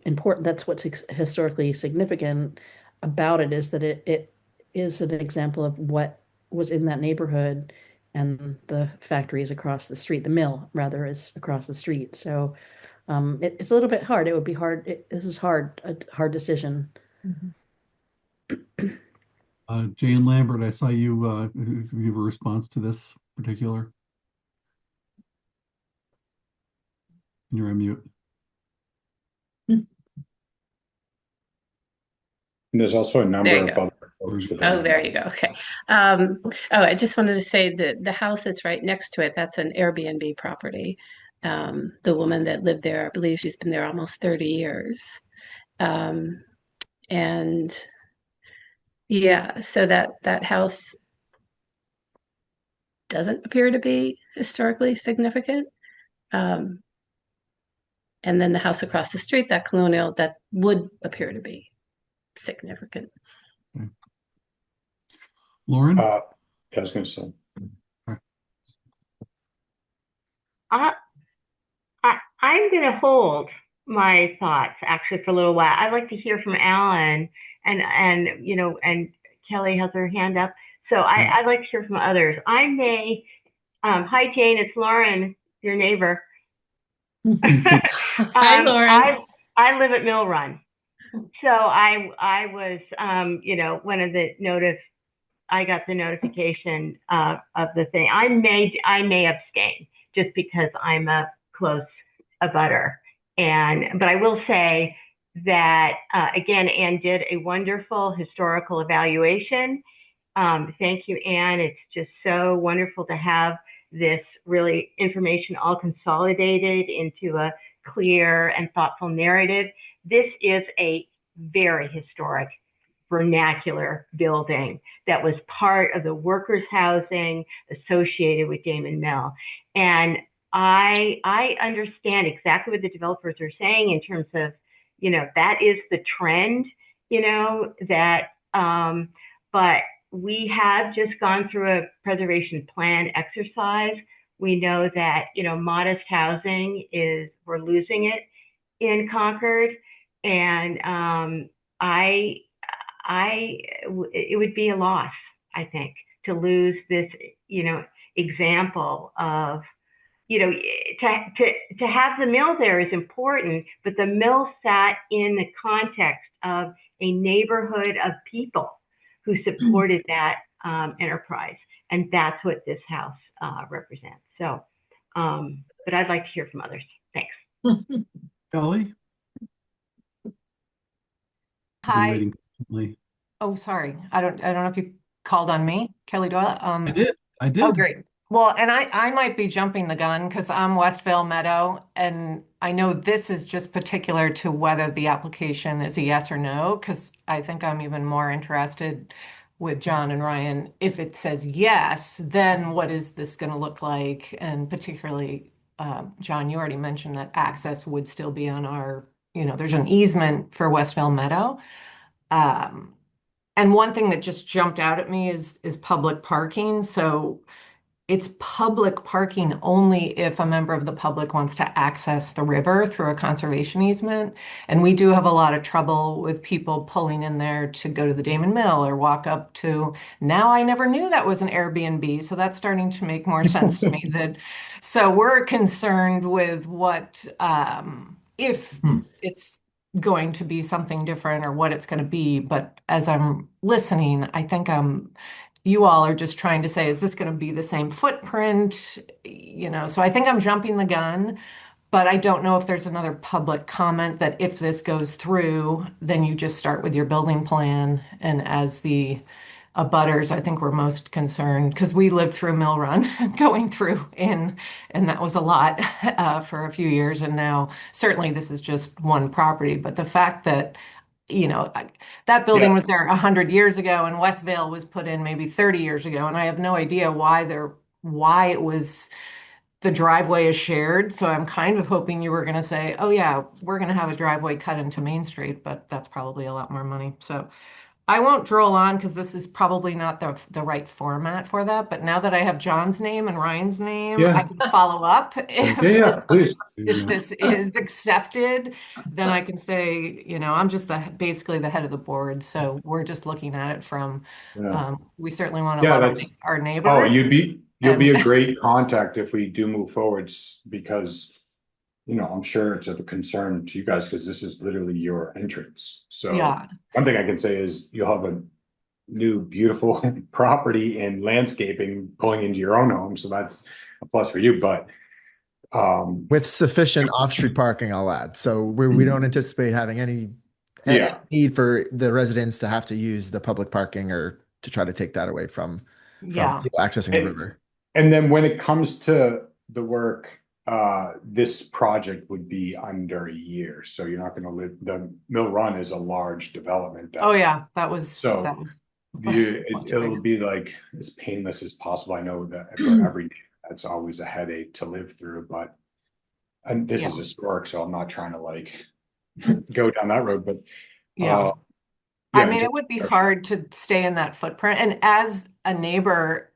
Speaker 5: important. That's what's historically significant about it, is that it is an example of what was in that neighborhood, and the factory is across the street. The mill, rather, is across the street. So it's a little bit hard. It would be hard. This is hard, a hard decision.
Speaker 1: Jane Lambert, I saw you give a response to this particular. You're on mute.
Speaker 6: And there's also a number of other folks.
Speaker 10: Oh, there you go. Okay. I just wanted to say that the house that's right next to it, that's an Airbnb property. The woman that lived there, I believe she's been there almost 30 years. And yeah, so that house doesn't appear to be historically significant. And then the house across the street, that colonial, that would appear to be. significant.
Speaker 1: Lauren?
Speaker 6: Yeah, I was going to say.
Speaker 2: I'm going to hold my thoughts actually for a little while. I'd like to hear from Alan and Kelly has her hand up. So I'd like to hear from others. I may, hi Jane, it's Lauren, your neighbor.
Speaker 10: Hi, Lauren.
Speaker 2: I live at Mill Run. So I was, I got the notification of the thing. I may abstain just because I'm a close abutter. But I will say that, again, Anne did a wonderful historical evaluation. Thank you, Anne. It's just so wonderful to have this really information all consolidated into a clear and thoughtful narrative. This is a very historic vernacular building that was part of the workers' housing associated with Damon Mill. And I understand exactly what the developers are saying in terms of, that is the trend, but we have just gone through a preservation plan exercise. We know that, modest housing we're losing it in Concord. And it would be a loss, I think, to lose this, example of, to have the mill there is important, but the mill sat in the context of a neighborhood of people who supported that enterprise. And that's what this house represents. So, but I'd like to hear from others. Thanks.
Speaker 1: Kelly?
Speaker 11: Hi.
Speaker 1: Waiting patiently.
Speaker 11: Oh, sorry. I don't know if you called on me, Kelly Doyle.
Speaker 1: I did.
Speaker 11: Oh, great. Well, and I might be jumping the gun because I'm Westvale Meadow, and I know this is just particular to whether the application is a yes or no, because I think I'm even more interested with John and Ryan. If it says yes, then what is this going to look like? And particularly, John, you already mentioned that access would still be on our, there's an easement for Westvale Meadow. And one thing that just jumped out at me is public parking. So it's public parking only if a member of the public wants to access the river through a conservation easement. And we do have a lot of trouble with people pulling in there to go to the Damon Mill or walk up to, now I never knew that was an Airbnb. So that's starting to make more sense to me so we're concerned with what, if it's going to be something different or what it's going to be. But as I'm listening, I think you all are just trying to say, is this going to be the same footprint? So I think I'm jumping the gun, but I don't know if there's another public comment that if this goes through, then you just start with your building plan. And as the abutters, I think we're most concerned because we lived through Mill Run going through and that was a lot for a few years. And now certainly this is just one property, but the fact that that building was there 100 years ago and Westvale was put in maybe 30 years ago. And I have no idea why it was the driveway is shared. So I'm kind of hoping you were going to say, oh yeah, we're going to have a driveway cut into Main Street, but that's probably a lot more money. So I won't droll on because this is probably not the right format for that. But now that I have John's name and Ryan's name, I can follow up.
Speaker 6: Please.
Speaker 11: If this is accepted, then I can say, I'm just basically the head of the board. So we're just looking at it from, we certainly want to love our neighbor.
Speaker 6: Oh, you'll be a great contact if we do move forwards because, I'm sure it's of a concern to you guys because this is literally your entrance. So one thing I can say is you'll have a new beautiful property and landscaping pulling into your own home. So that's a plus for you, but
Speaker 9: with sufficient off-street parking, I'll add. So we don't anticipate having any need for the residents to have to use the public parking or to try to take that away from people accessing the river.
Speaker 6: And then when it comes to the work, this project would be under a year. So you're not going to live, the Mill Run is a large development. It'll be like as painless as possible. I know that for every day, that's always a headache to live through, but this is historic, so I'm not trying to go down that road, but
Speaker 11: I mean, it would be hard to stay in that footprint. And as a neighbor,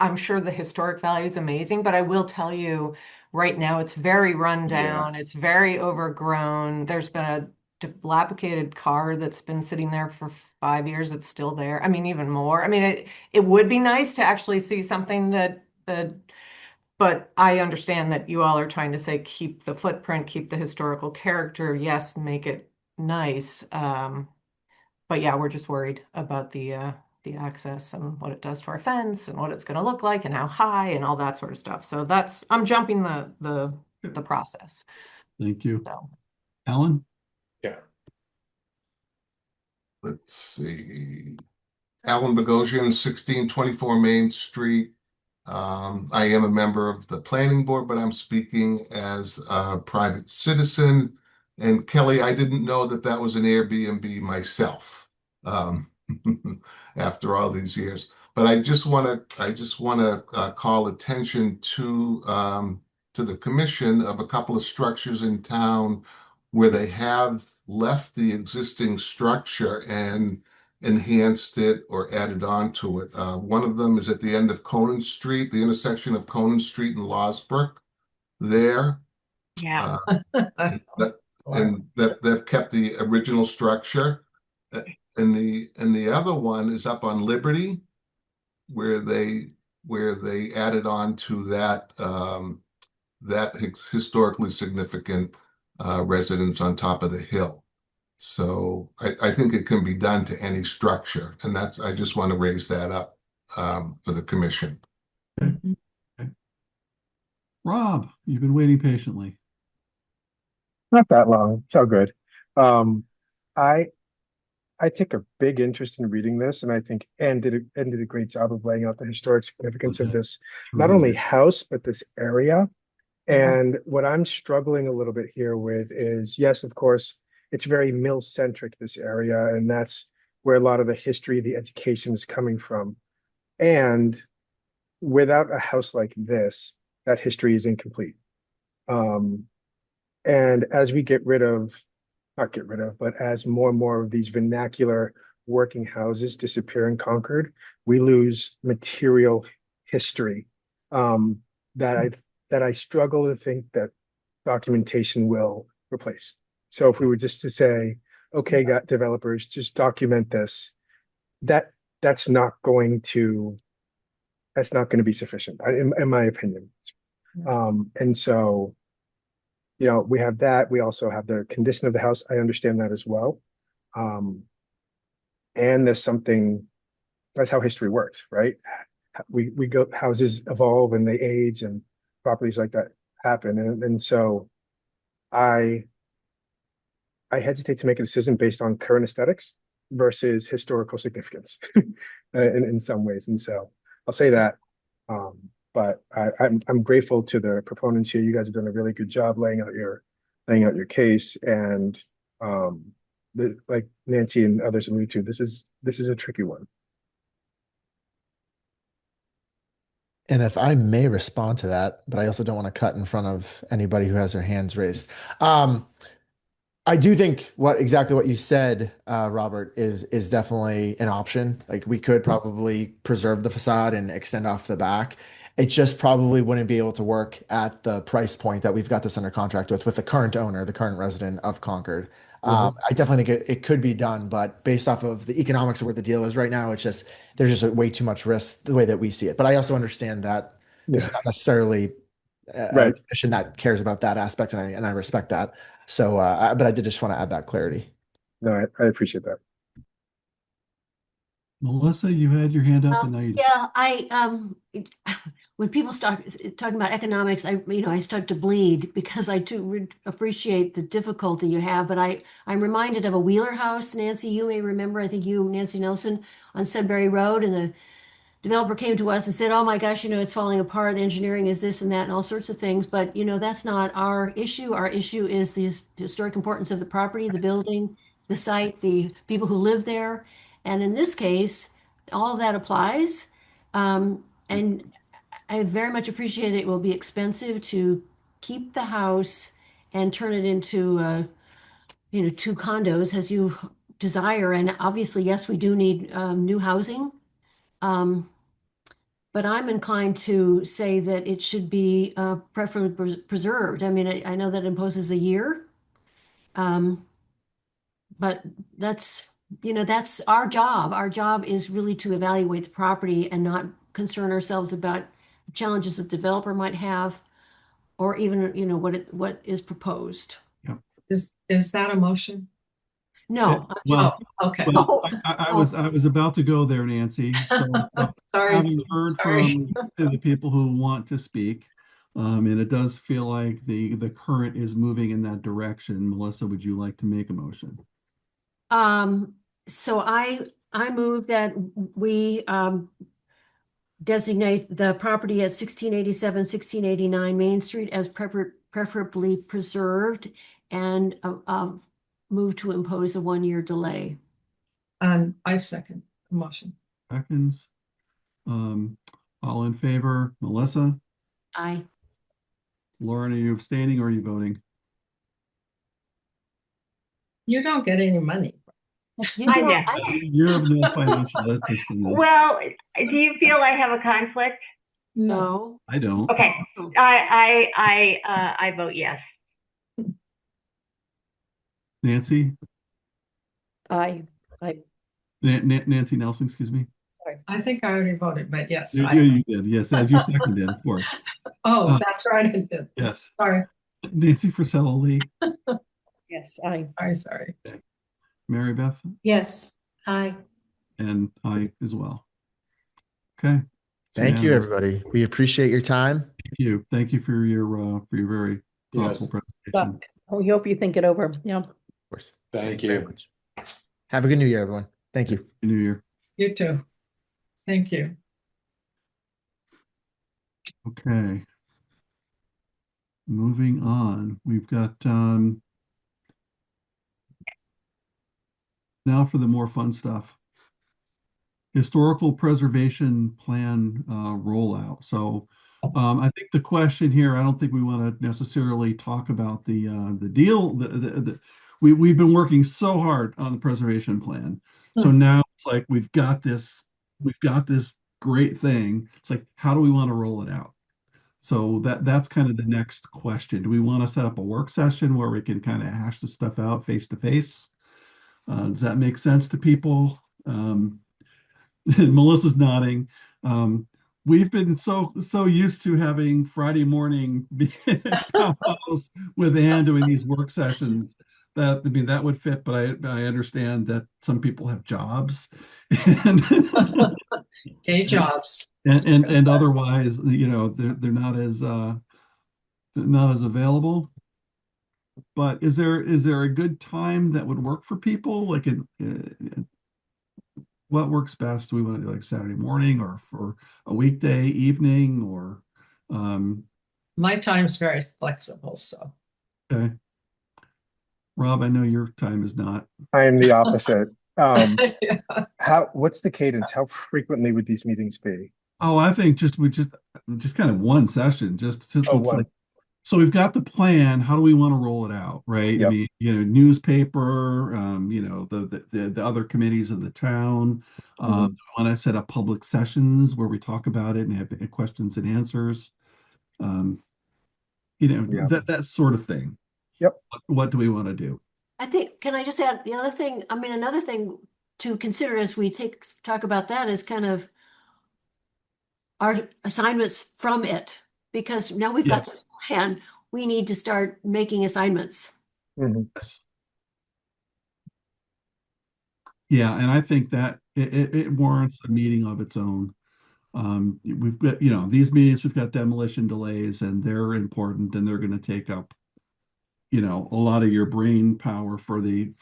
Speaker 11: I'm sure the historic value is amazing, but I will tell you right now it's very run down. It's very overgrown. There's been a dilapidated car that's been sitting there for 5 years. It's still there. I mean, even more. I mean, it would be nice to actually see something but I understand that you all are trying to say keep the footprint, keep the historical character. Yes, make it nice. But yeah, we're just worried about the access and what it does to our fence and what it's going to look like and how high and all that sort of stuff. So I'm jumping the process.
Speaker 1: Thank you.
Speaker 11: So.
Speaker 1: Alan?
Speaker 6: Yeah.
Speaker 12: Let's see. Alan Bogosian, 1624 Main Street. I am a member of the planning board, but I'm speaking as a private citizen. And Kelly, I didn't know that was an Airbnb myself, after all these years. But I just want to call attention to the commission of a couple of structures in town where they have left the existing structure and enhanced it or added on to it. One of them is at the end of Conan Street, the intersection of Conan Street and Losbrook. There,
Speaker 2: Yeah.
Speaker 12: and that they've kept the original structure. And the other one is up on Liberty, where they added on to that historically significant residence on top of the hill. So I think it can be done to any structure, and I just want to raise that up for the commission.
Speaker 1: Okay. Rob, you've been waiting patiently.
Speaker 13: Not that long. It's all good. I take a big interest in reading this, and I think Anne did a great job of laying out the historic significance of this, not only house, but this area. And what I'm struggling a little bit here with is, yes, of course, it's very mill-centric, this area, and that's where a lot of the history, the education is coming from. And without a house like this, that history is incomplete. And as we but as more and more of these vernacular working houses disappear in Concord, we lose material history that I struggle to think that documentation will replace. So if we were just to say, okay, developers, just document this, that's not going to be sufficient, in my opinion. And so, we have that. We also have the condition of the house. I understand that as well. And there's that's how history works, right? Houses evolve and they age and properties like that happen. And so I hesitate to make a decision based on current aesthetics versus historical significance in some ways. And so I'll say that. But I'm grateful to the proponents here. You guys have done a really good job laying out your case. And like Nancy and others alluded to, this is a tricky one.
Speaker 9: And if I may respond to that, but I also don't want to cut in front of anybody who has their hands raised. I do think exactly what you said, Robert, is definitely an option. Like, we could probably preserve the facade and extend off the back. It just probably wouldn't be able to work at the price point that we've got this under contract with the current owner, the current resident of Concord. I definitely think it could be done, but based off of the economics of where the deal is right now, there's just way too much risk the way that we see it. But I also understand that it's not necessarily a commission that cares about that aspect, and I respect that. So, but I did just want to add that clarity.
Speaker 13: No, I appreciate that.
Speaker 1: Melissa, you had your hand up, and now you.
Speaker 3: Yeah, when people start talking about economics, I start to bleed, because I do appreciate the difficulty you have. But I'm reminded of a Wheeler house, Nancy. You may remember. I think Nancy Nelson, on Sudbury Road, and the developer came to us and said, "Oh my gosh, it's falling apart. The engineering is this and that, and all sorts of things." But that's not our issue. Our issue is the historic importance of the property, the building, the site, the people who live there. And in this case, all of that applies. And I very much appreciate it will be expensive to keep the house and turn it into, 2 condos, as you desire. And obviously, yes, we do need new housing. But I'm inclined to say that it should be preferably preserved. I mean, I know that imposes a year. But that's, that's our job. Our job is really to evaluate the property and not concern ourselves about challenges the developer might have, or even, what is proposed.
Speaker 4: Is that a motion?
Speaker 3: No.
Speaker 1: Well,
Speaker 4: Okay.
Speaker 1: well, I was about to go there, Nancy. So
Speaker 4: Sorry.
Speaker 1: having heard
Speaker 4: Sorry.
Speaker 1: from the people who want to speak, and it does feel like the current is moving in that direction. Melissa, would you like to make a motion?
Speaker 3: So I move that we designate the property at 1687, 1689 Main Street as preferably preserved, and move to impose a 1-year delay.
Speaker 4: And I second the motion.
Speaker 1: Seconds. All in favor? Melissa?
Speaker 3: Aye.
Speaker 1: Lauren, are you abstaining or are you voting?
Speaker 4: You don't get any money.
Speaker 2: I know.
Speaker 1: You're of no financial interest in this.
Speaker 2: Well, do you feel I have a conflict?
Speaker 3: No.
Speaker 1: I don't.
Speaker 2: Okay. I vote yes.
Speaker 1: Nancy?
Speaker 5: Aye.
Speaker 1: Nancy Nelson, excuse me.
Speaker 4: I think I already voted, but yes.
Speaker 1: You did. Yes, as you seconded, of course.
Speaker 4: Oh, that's right. I did.
Speaker 1: Yes.
Speaker 4: Sorry.
Speaker 1: Nancy Frisella Lee.
Speaker 5: Yes, aye.
Speaker 4: I'm sorry.
Speaker 1: Okay. Mary Beth?
Speaker 3: Yes. Aye.
Speaker 1: And I as well. Okay.
Speaker 9: Thank you,
Speaker 1: Yeah.
Speaker 9: everybody. We appreciate your time.
Speaker 1: Thank you. Thank you for your very thoughtful
Speaker 6: Yes.
Speaker 1: presentation.
Speaker 5: We hope you think it over. Yeah.
Speaker 9: Of course.
Speaker 6: Thank
Speaker 9: you very
Speaker 6: you.
Speaker 9: much. Have a good new year, everyone. Thank you.
Speaker 1: Happy New Year.
Speaker 4: You too. Thank you.
Speaker 1: Okay. Moving on, we've got now for the more fun stuff. Historical preservation plan rollout. So I think the question here, I don't think we want to necessarily talk about the deal. We've been working so hard on the preservation plan. So now it's like we've got this great thing. It's like, how do we want to roll it out? So that's kind of the next question. Do we want to set up a work session where we can kind of hash the stuff out face to face? Does that make sense to people? And Melissa's nodding. We've been so used to having Friday morning with Ann doing these work sessions that, I mean, that would fit, but I understand that some people have jobs and
Speaker 4: Day jobs.
Speaker 1: and otherwise, they're not as available. But is there a good time that would work for people? Like, what works best? Do we want to do like Saturday morning or for a weekday evening or?
Speaker 4: My time's very flexible, so.
Speaker 1: Okay. Rob, I know your time is not.
Speaker 13: I am the opposite. What's the cadence? How frequently would these meetings be?
Speaker 1: Oh, I think just kind of one session, just
Speaker 13: one.
Speaker 1: like, so we've got the plan. How do we want to roll it out? Right.
Speaker 13: Yep.
Speaker 1: I mean, newspaper, the other committees of the town. We want to set up public sessions where we talk about it and have questions and answers. That sort of thing.
Speaker 13: Yep.
Speaker 1: What do we want to do?
Speaker 3: I think, can I just add the other thing? I mean, another thing to consider as we talk about that is kind of our assignments from it, because now we've got this plan, we need to start making assignments.
Speaker 1: Yes. Yeah, and I think that it warrants a meeting of its own. We've got, these meetings, we've got demolition delays, and they're important, and they're going to take up, a lot of your brain power for the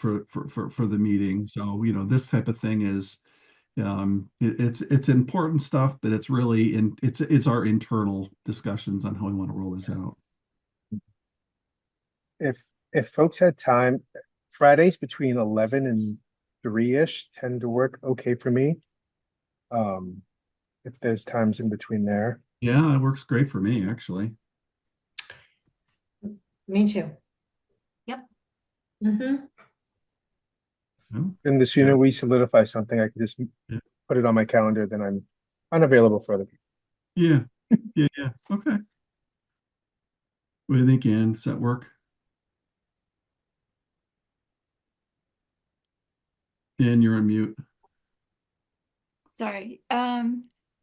Speaker 1: meeting. So, this type of thing is, it's important stuff, but it's really it's our internal discussions on how we want to roll this out.
Speaker 13: If folks had time, Fridays between 11 and 3-ish tend to work okay for me. If there's times in between there.
Speaker 1: Yeah, it works great for me, actually.
Speaker 14: Me too.
Speaker 3: Yep.
Speaker 1: No?
Speaker 13: And the sooner
Speaker 1: Yeah.
Speaker 13: we solidify something, I can just
Speaker 1: Yeah.
Speaker 13: put it on my calendar, then I'm unavailable for other people.
Speaker 1: Yeah. Yeah. Okay. What do you think, Ann? Does that work? Ann, you're on mute.
Speaker 14: Sorry.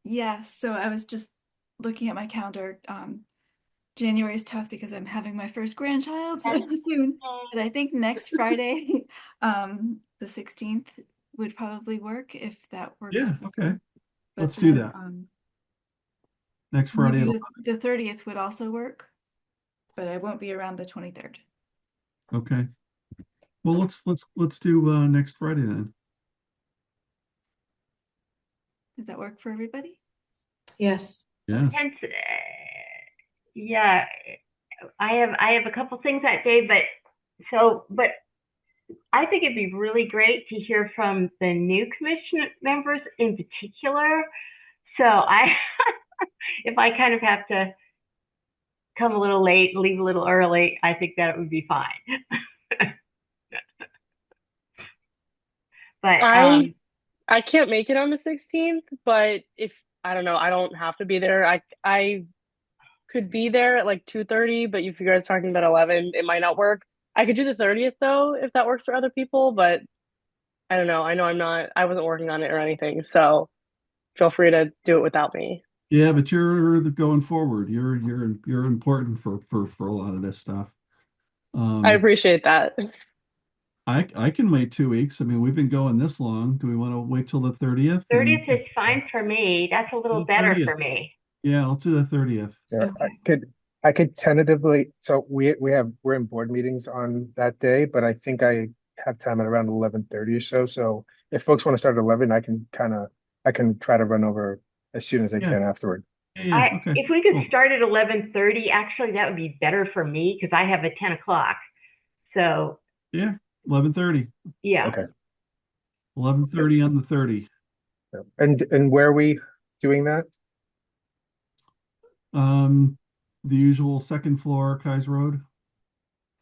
Speaker 14: Yeah, so I was just looking at my calendar. January is tough because I'm having my first grandchild soon. But I think next Friday, the 16th would probably work if that works.
Speaker 1: Yeah. Okay.
Speaker 14: But
Speaker 1: Let's do
Speaker 14: then,
Speaker 1: that. Next Friday at
Speaker 14: maybe
Speaker 1: 11.
Speaker 14: the 30th would also work, but I won't be around the 23rd.
Speaker 1: Okay. Well, let's do next Friday then.
Speaker 14: Does that work for everybody?
Speaker 3: Yes.
Speaker 1: Yes.
Speaker 2: Hence, yeah, I have a couple things that day, but I think it'd be really great to hear from the new commission members in particular. So if I kind of have to come a little late and leave a little early, I think that it would be fine. But
Speaker 15: I can't make it on the 16th, but if I don't know, I don't have to be there. I could be there at like 2:30, but if you guys are talking about 11, it might not work. I could do the 30th though, if that works for other people, but I don't know. I know I wasn't working on it or anything, so feel free to do it without me.
Speaker 1: Yeah, but you're the going forward. You're important for a lot of this stuff.
Speaker 15: I appreciate that.
Speaker 1: I can wait 2 weeks. I mean, we've been going this long. Do we want to wait till the 30th?
Speaker 2: 30th is fine for me. That's a little better for me.
Speaker 1: Yeah, I'll do the 30th.
Speaker 13: Yeah, I could tentatively, so we're in board meetings on that day, but I think I have time at around 11:30 or so. So if folks want to start at 11, I can try to run over as soon as I can afterward.
Speaker 1: Yeah, okay.
Speaker 2: If we could start at 11:30, actually, that would be better for me because I have a 10 o'clock. So
Speaker 1: yeah, 11:30.
Speaker 2: Yeah.
Speaker 13: Okay.
Speaker 1: 11:30 on the 30.
Speaker 13: And where are we doing that?
Speaker 1: The usual second floor, Kais Road.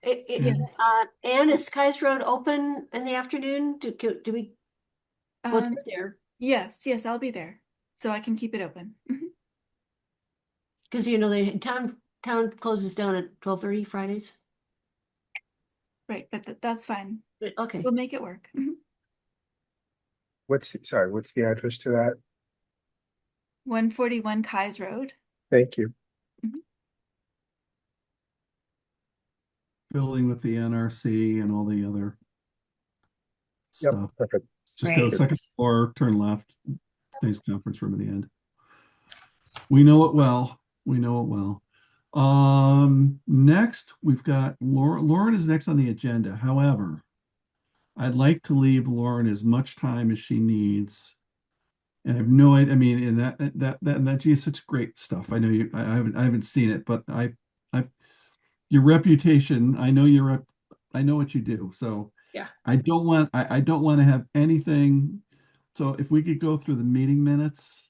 Speaker 3: Yes. Anne, is Kais Road open in the afternoon? Do we go there?
Speaker 14: Yes, I'll be there, so I can keep it open.
Speaker 3: Because the town closes down at 12:30 Fridays.
Speaker 14: Right, but that's fine.
Speaker 3: Okay.
Speaker 14: We'll make it work.
Speaker 13: What's the address to that?
Speaker 14: 141 Kais Road.
Speaker 13: Thank you.
Speaker 1: Building with the NRC and all the other
Speaker 13: Yep,
Speaker 1: stuff.
Speaker 13: perfect.
Speaker 1: Just go second floor, turn left, today's conference room at the end. We know it well. We know it well. Next we've got Lauren. Lauren is next on the agenda. However, I'd like to leave Lauren as much time as she needs. And I have no idea. I mean, and that geez, such great stuff. I know I haven't seen it, but your reputation, I know what you do. So
Speaker 15: yeah,
Speaker 1: I don't want to have anything. So if we could go through the meeting minutes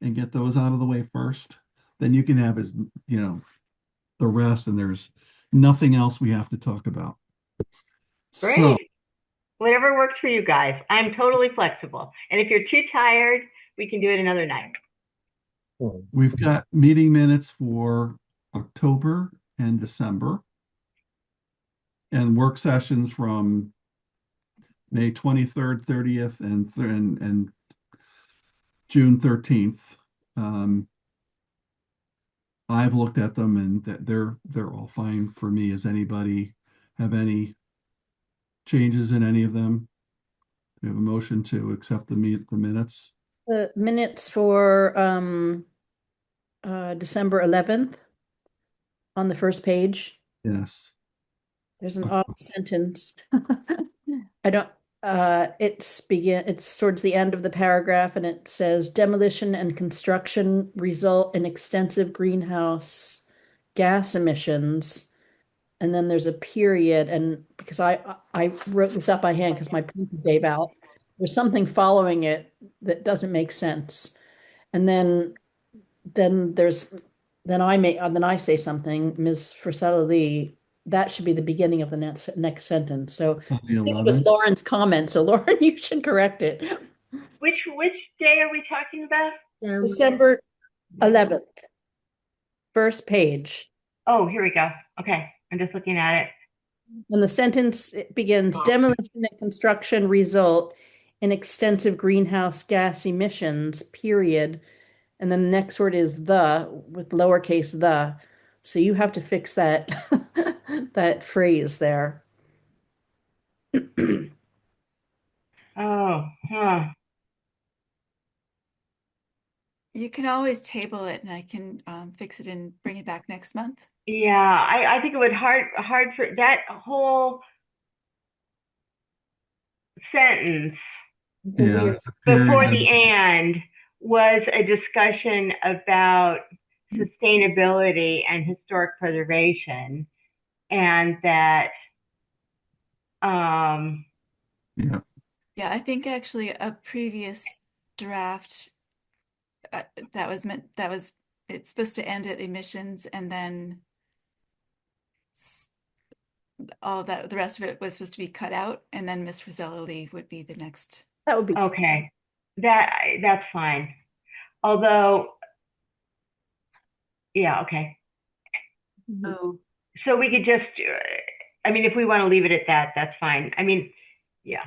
Speaker 1: and get those out of the way first, then you can have the rest, and there's nothing else we have to talk about.
Speaker 2: Great.
Speaker 1: So,
Speaker 2: whatever works for you guys. I'm totally flexible. And if you're too tired, we can do it another night.
Speaker 1: We've got meeting minutes for October and December, and work sessions from May 23rd, 30th, and June 13th. I've looked at them, and they're all fine for me. Does anybody have any changes in any of them? Do we have a motion to accept the minutes?
Speaker 5: The minutes for December 11th on the first page.
Speaker 1: Yes.
Speaker 5: There's an odd sentence. I don't, it's towards the end of the paragraph, and it says demolition and construction result in extensive greenhouse gas emissions. And then there's a period, and because I wrote this up by hand because my printer gave out, there's something following it that doesn't make sense. And then I say something, Ms. Frisella Lee that should be the beginning of the next sentence. So
Speaker 1: On the
Speaker 5: I think it was
Speaker 1: 11th.
Speaker 5: Lauren's comment. So Lauren, you should correct it.
Speaker 2: Which day are we talking about?
Speaker 5: December 11th, first page.
Speaker 2: Oh, here we go. Okay, I'm just looking at it.
Speaker 5: And the sentence begins, demolition and construction result in extensive greenhouse gas emissions, period. And then the next word is the, with lowercase the. So you have to fix that, that phrase there.
Speaker 2: Oh, huh.
Speaker 14: You can always table it and I can fix it and bring it back next month.
Speaker 2: Yeah, I think it would hard for that whole sentence
Speaker 1: Yeah, it's a
Speaker 2: before
Speaker 1: period.
Speaker 2: the and was a discussion about sustainability and historic preservation, and that
Speaker 1: Yeah.
Speaker 14: Yeah, I think actually a previous draft it's supposed to end at emissions, and then all that, the rest of it was supposed to be cut out, and then Miss Rosella Lee would be the next.
Speaker 5: That would be
Speaker 2: okay. That's fine. Although, yeah, okay.
Speaker 3: Oh,
Speaker 2: So we could just, I mean, if we want to leave it at that, that's fine. I mean, yeah.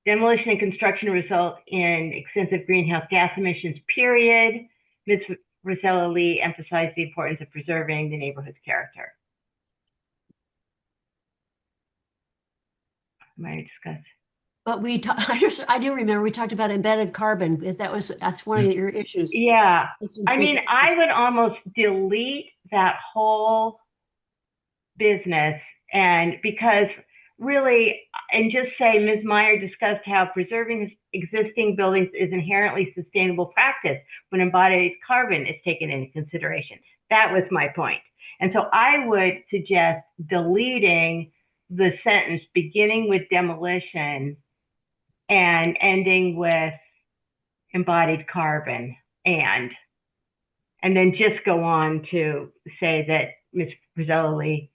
Speaker 2: Demolition and construction result in extensive greenhouse gas emissions, period. Ms. Rosella Lee emphasized the importance of preserving the neighborhood's character. Might discuss.
Speaker 3: but I do remember we talked about embedded carbon, because that's one of your issues.
Speaker 2: Yeah, I
Speaker 3: big.
Speaker 2: mean, I would almost delete that whole business, and because really, and just say Ms. Meyer discussed how preserving existing buildings is inherently sustainable practice when embodied carbon is taken into consideration. That was my point. And so I would suggest deleting the sentence beginning with demolition and ending with embodied carbon, and then just go on to say that Ms. Rosella Lee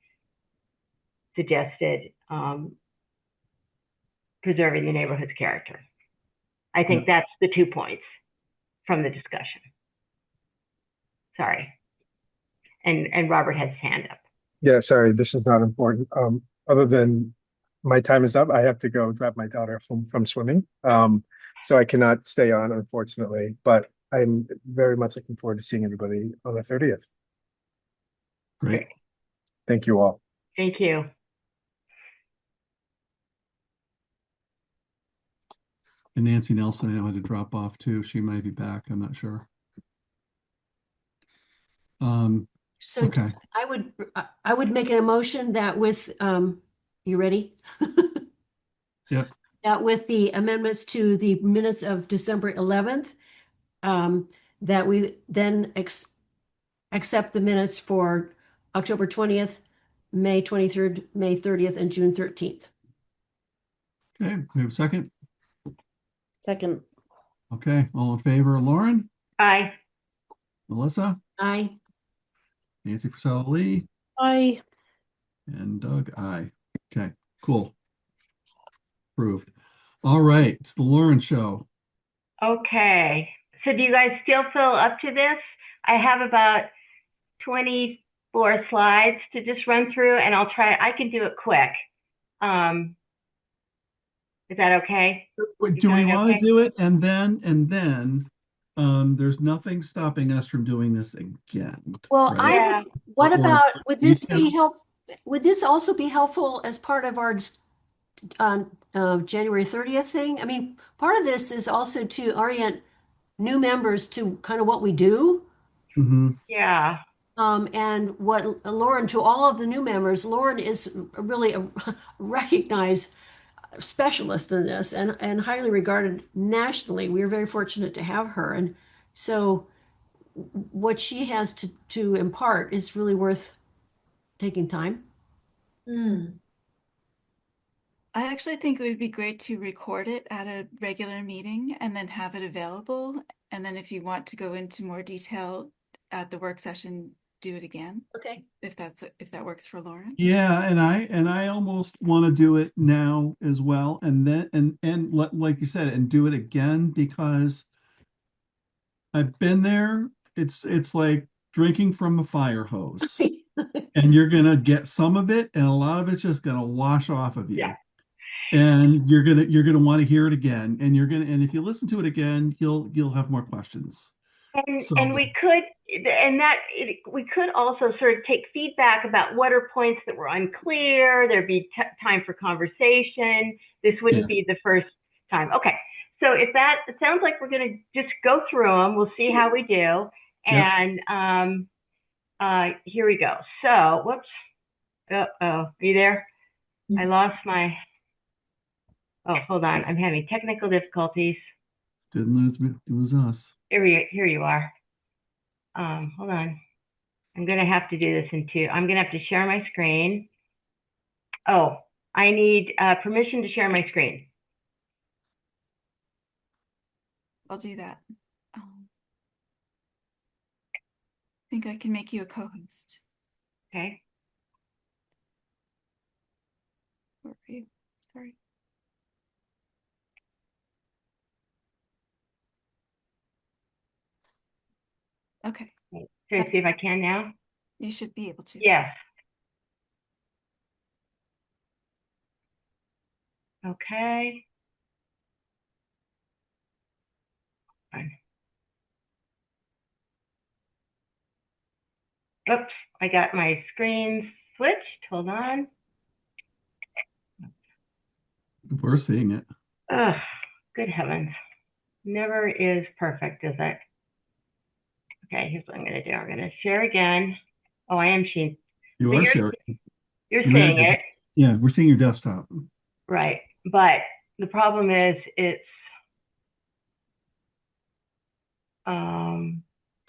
Speaker 2: suggested preserving the neighborhood's character. I think that's the 2 points from the discussion. Sorry. And Robert has his hand up.
Speaker 13: Yeah, sorry, this is not important. Other than my time is up, I have to go drop my daughter home from swimming. So I cannot stay on, unfortunately, but I'm very much looking forward to seeing everybody on the 30th.
Speaker 1: Great.
Speaker 13: Thank you all.
Speaker 2: Thank you.
Speaker 1: And Nancy Nelson, I know, had to drop off too. She might be back. I'm not sure.
Speaker 3: So
Speaker 1: okay.
Speaker 3: I would make an motion that with, you ready?
Speaker 1: Yep.
Speaker 3: That with the amendments to the minutes of December 11th, that we then accept the minutes for October 20th, May 23rd, May 30th, and June 13th.
Speaker 1: Okay, we have a second.
Speaker 5: Second.
Speaker 1: Okay, all in favor, Lauren?
Speaker 2: Aye.
Speaker 1: Melissa?
Speaker 3: Aye.
Speaker 1: Nancy Rosella Lee?
Speaker 5: Aye.
Speaker 1: And Doug, aye. Okay, cool. Approved. All right, it's the Lauren Show.
Speaker 2: Okay. So do you guys still feel up to this? I have about 24 slides to just run through, and I can do it quick. Is that okay?
Speaker 1: Do we want to do it? And then there's nothing stopping us from doing this again.
Speaker 3: Well,
Speaker 1: right?
Speaker 3: What
Speaker 1: Or
Speaker 3: about, would this
Speaker 1: you
Speaker 3: be would this also be helpful as part of our January 30th thing? I mean, part of this is also to orient new members to kind of what we do.
Speaker 1: Mm-hmm.
Speaker 2: Yeah.
Speaker 3: And what Lauren, to all of the new members, Lauren is really a recognized specialist in this and highly regarded nationally. We're very fortunate to have her. And so what she has to impart is really worth taking time.
Speaker 14: I actually think it would be great to record it at a regular meeting and then have it available. And then if you want to go into more detail at the work session, do it again,
Speaker 3: Okay.
Speaker 14: if that works for Lauren.
Speaker 1: Yeah, and I almost want to do it now as well, and then like you said, and do it again because I've been there. It's like drinking from a fire hose, and you're gonna get some of it, and a lot of it's just gonna wash off of you.
Speaker 2: Yeah.
Speaker 1: And you're gonna want to hear it again, and if you listen to it again, you'll have more questions.
Speaker 2: And we could also sort of take feedback about what are points that were unclear. There'd be time for conversation. This wouldn't be the first time. Okay. So it sounds like we're going to just go through them. We'll see how we do. And here we go. So, whoops. Are you there? I lost my. Oh, hold on. I'm having technical difficulties.
Speaker 1: Didn't lose us.
Speaker 2: Here you are. Hold on. I'm going to have to do this in two. I'm going to have to share my screen. Oh, I need permission to share my screen.
Speaker 14: I'll do that. I think I can make you a co-host.
Speaker 2: Okay.
Speaker 14: Where are you? Sorry. Okay.
Speaker 2: Try to see if I can now.
Speaker 14: You should be able to.
Speaker 2: Yes. Okay. Fine. Oops, I got my screen switched. Hold on.
Speaker 1: We're seeing it.
Speaker 2: Ugh, good heavens. Never is perfect, is it? Okay, here's what I'm going to do. I'm going to share again. Oh, I am seeing.
Speaker 1: You
Speaker 2: So
Speaker 1: are sharing.
Speaker 2: You're seeing it.
Speaker 1: Yeah, we're seeing your desktop.
Speaker 2: Right. But the problem is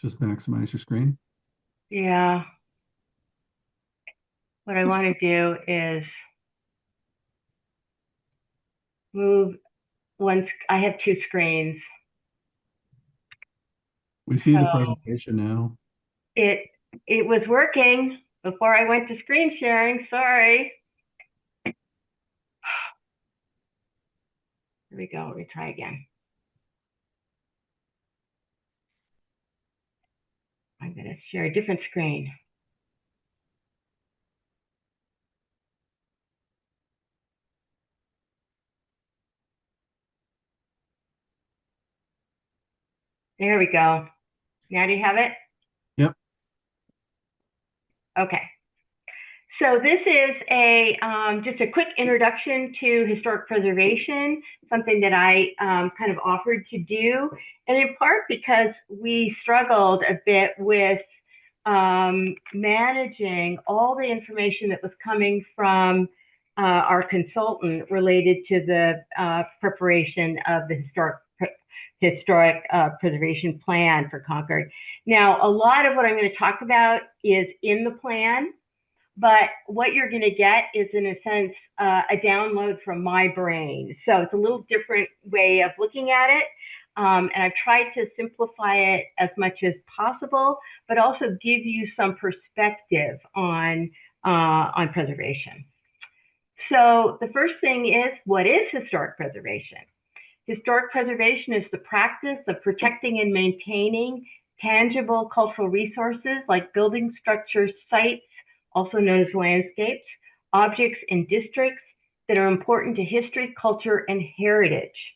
Speaker 1: Just maximize your screen.
Speaker 2: yeah. What I want to do is move once. I have two screens.
Speaker 1: We see the presentation now.
Speaker 2: It was working before I went to screen sharing. Sorry. Here we go. Let me try again. I'm going to share a different screen. There we go. Now do you have it?
Speaker 1: Yep.
Speaker 2: Okay. So this is just a quick introduction to historic preservation, something that I kind of offered to do, and in part because we struggled a bit with managing all the information that was coming from our consultant related to the preparation of the historic preservation plan for Concord. Now, a lot of what I'm going to talk about is in the plan. But what you're going to get is, in a sense, a download from my brain. So it's a little different way of looking at it. And I've tried to simplify it as much as possible, but also give you some perspective on preservation. So the first thing is, what is historic preservation? Historic preservation is the practice of protecting and maintaining tangible cultural resources like building structures, sites, also known as landscapes, objects and districts that are important to history, culture, and heritage.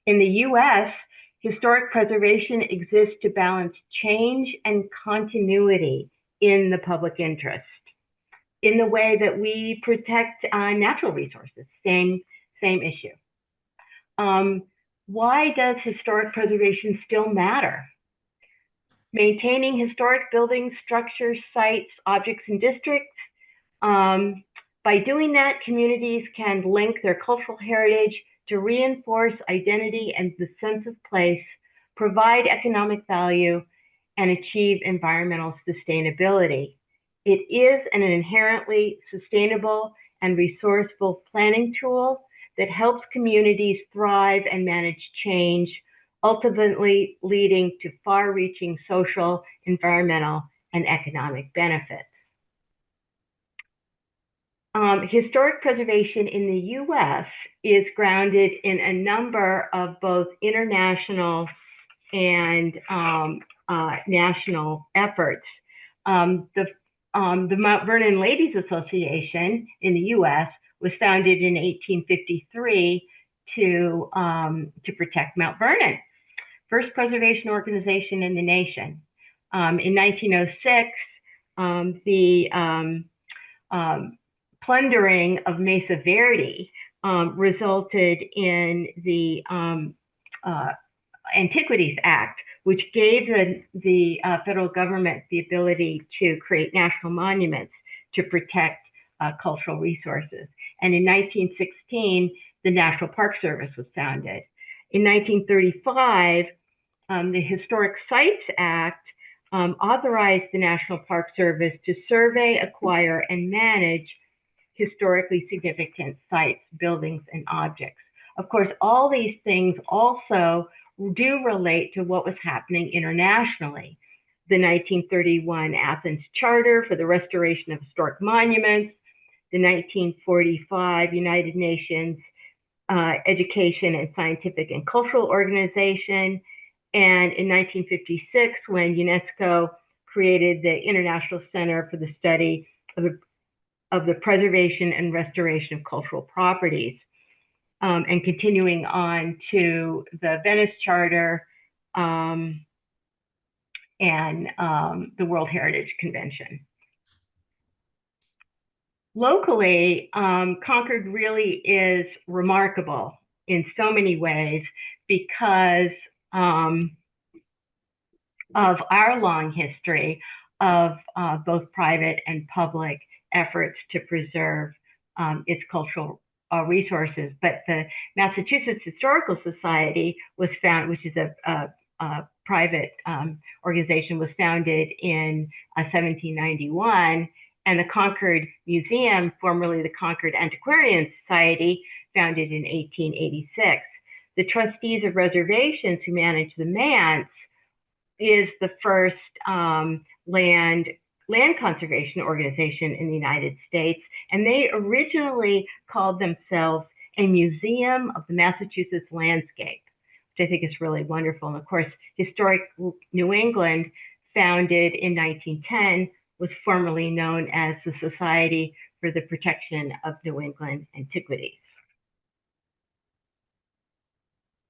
Speaker 2: In the U.S., historic preservation exists to balance change and continuity in the public interest, in the way that we protect natural resources, same issue. Why does historic preservation still matter? Maintaining historic buildings, structures, sites, objects, and districts. By doing that, communities can link their cultural heritage to reinforce identity and the sense of place, provide economic value, and achieve environmental sustainability. It is an inherently sustainable and resourceful planning tool that helps communities thrive and manage change, ultimately leading to far-reaching social, environmental, and economic benefits. Historic preservation in the U.S. is grounded in a number of both international and national efforts. The Mount Vernon Ladies Association in the U.S. was founded in 1853 to protect Mount Vernon, first preservation organization in the nation. In 1906, the plundering of Mesa Verde resulted in the Antiquities Act, which gave the federal government the ability to create national monuments to protect cultural resources. And in 1916, the National Park Service was founded. In 1935, the Historic Sites Act authorized the National Park Service to survey, acquire, and manage historically significant sites, buildings, and objects. Of course, all these things also do relate to what was happening internationally. The 1931 Athens Charter for the Restoration of Historic Monuments, the 1945 United Nations Education and Scientific and Cultural Organization, and in 1956, when UNESCO created the International Center for the Study of the Preservation and Restoration of Cultural Properties, and continuing on to the Venice Charter and the World Heritage Convention. Locally, Concord really is remarkable in so many ways because of our long history of both private and public efforts to preserve its cultural resources. But the Massachusetts Historical Society was founded, which is a private organization, was founded in 1791, and the Concord Museum, formerly the Concord Antiquarian Society, founded in 1886. The Trustees of Reservations, who manage the manse, is the first land conservation organization in the United States, and they originally called themselves a Museum of the Massachusetts Landscape, which I think is really wonderful. And of course, Historic New England, founded in 1910, was formerly known as the Society for the Protection of New England Antiquities.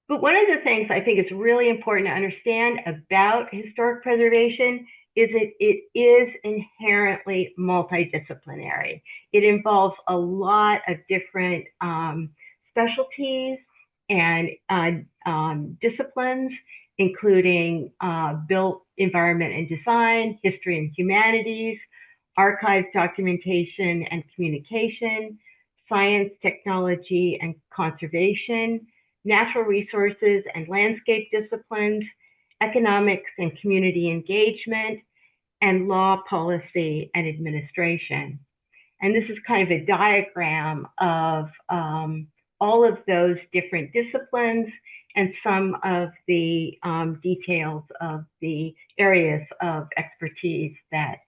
Speaker 2: But one of the things I think is really important to understand about historic preservation is it is inherently multidisciplinary. It involves a lot of different specialties and disciplines, including built environment and design, history and humanities, archives, documentation and communication, science, technology and conservation, natural resources and landscape disciplines, economics and community engagement, and law, policy, and administration. And this is kind of a diagram of all of those different disciplines and some of the details of the areas of expertise that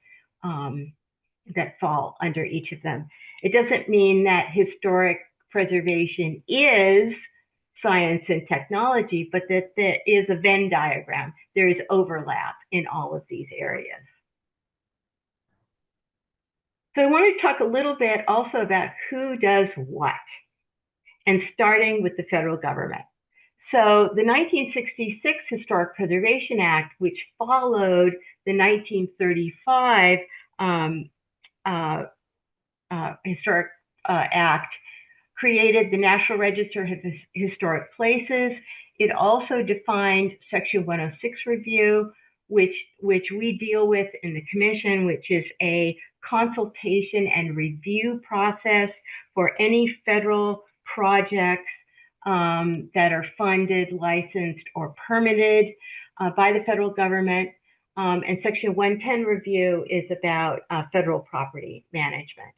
Speaker 2: fall under each of them. It doesn't mean that historic preservation is science and technology, but that there is a Venn diagram. There is overlap in all of these areas. So I want to talk a little bit also about who does what, and starting with the federal government. So the 1966 Historic Preservation Act, which followed the 1935 Historic Act, created the National Register of Historic Places. It also defined Section 106 review, which we deal with in the commission, which is a consultation and review process for any federal projects that are funded, licensed, or permitted by the federal government. And Section 110 review is about federal property management.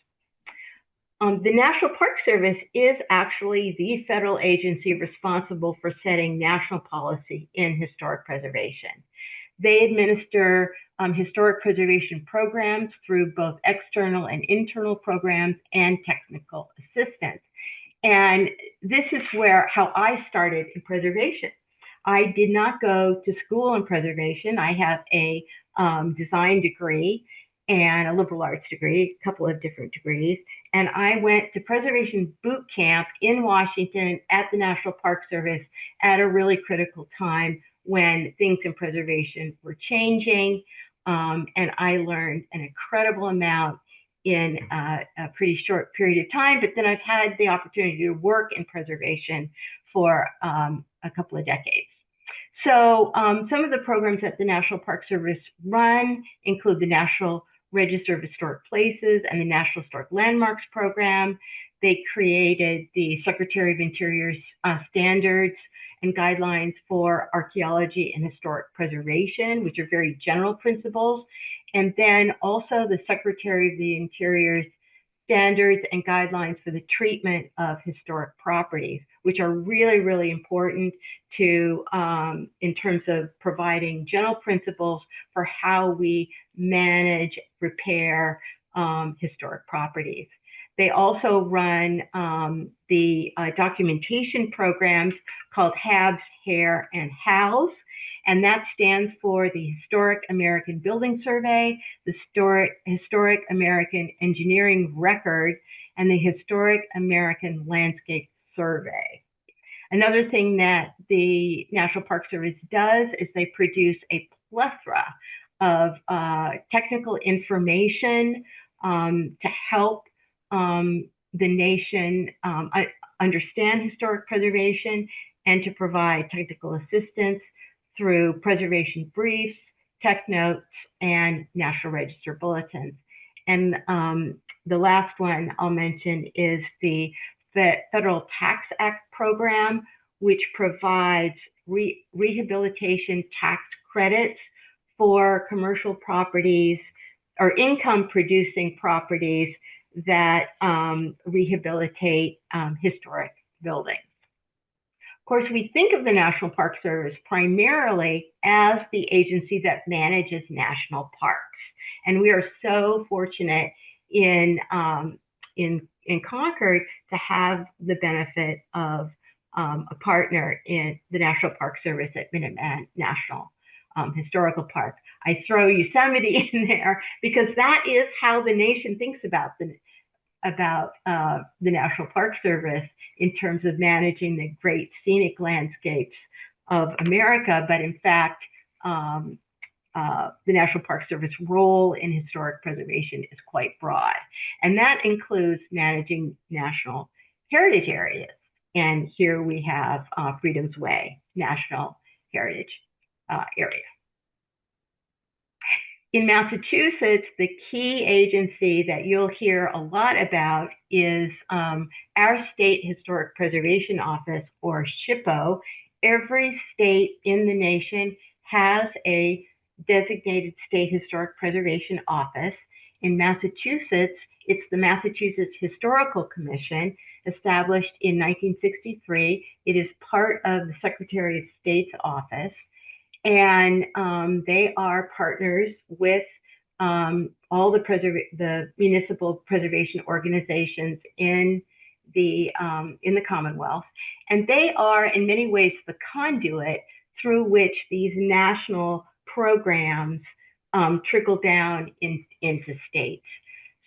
Speaker 2: The National Park Service is actually the federal agency responsible for setting national policy in historic preservation. They administer historic preservation programs through both external and internal programs and technical assistance. And this is how I started in preservation. I did not go to school in preservation. I have a design degree and a liberal arts degree, a couple of different degrees. And I went to preservation boot camp in Washington at the National Park Service at a really critical time when things in preservation were changing. And I learned an incredible amount in a pretty short period of time, but then I've had the opportunity to work in preservation for a couple of decades. So some of the programs that the National Park Service run include the National Register of Historic Places and the National Historic Landmarks Program. They created the Secretary of Interior's standards and guidelines for archaeology and historic preservation, which are very general principles. And then also the Secretary of the Interior's standards and guidelines for the treatment of historic properties, which are really, really important to in terms of providing general principles for how we manage, repair historic properties. They also run the documentation programs called HABS, HARE, and HALS, and that stands for the Historic American Building Survey, the Historic American Engineering Record, and the Historic American Landscape Survey. Another thing that the National Park Service does is they produce a plethora of technical information to help the nation understand historic preservation and to provide technical assistance through preservation briefs, tech notes, and National Register bulletins. And the last one I'll mention is the Federal Tax Act program, which provides rehabilitation tax credits for commercial properties or income producing properties that rehabilitate historic buildings. Of course, we think of the National Park Service primarily as the agency that manages national parks. And we are so fortunate in Concord to have the benefit of a partner in the National Park Service at Minuteman National Historical Park. I throw Yosemite in there because that is how the nation thinks about the National Park Service in terms of managing the great scenic landscapes of America. But in fact, the National Park Service role in historic preservation is quite broad. And that includes managing national heritage areas. And here we have Freedom's Way National Heritage Area. In Massachusetts, the key agency that you'll hear a lot about is our State Historic Preservation Office, or SHPO. Every state in the nation has a designated State Historic Preservation Office. In Massachusetts, it's the Massachusetts Historical Commission, established in 1963. It is part of the Secretary of State's office. And they are partners with all the municipal preservation organizations in the Commonwealth. And they are, in many ways, the conduit through which these national programs trickle down into states.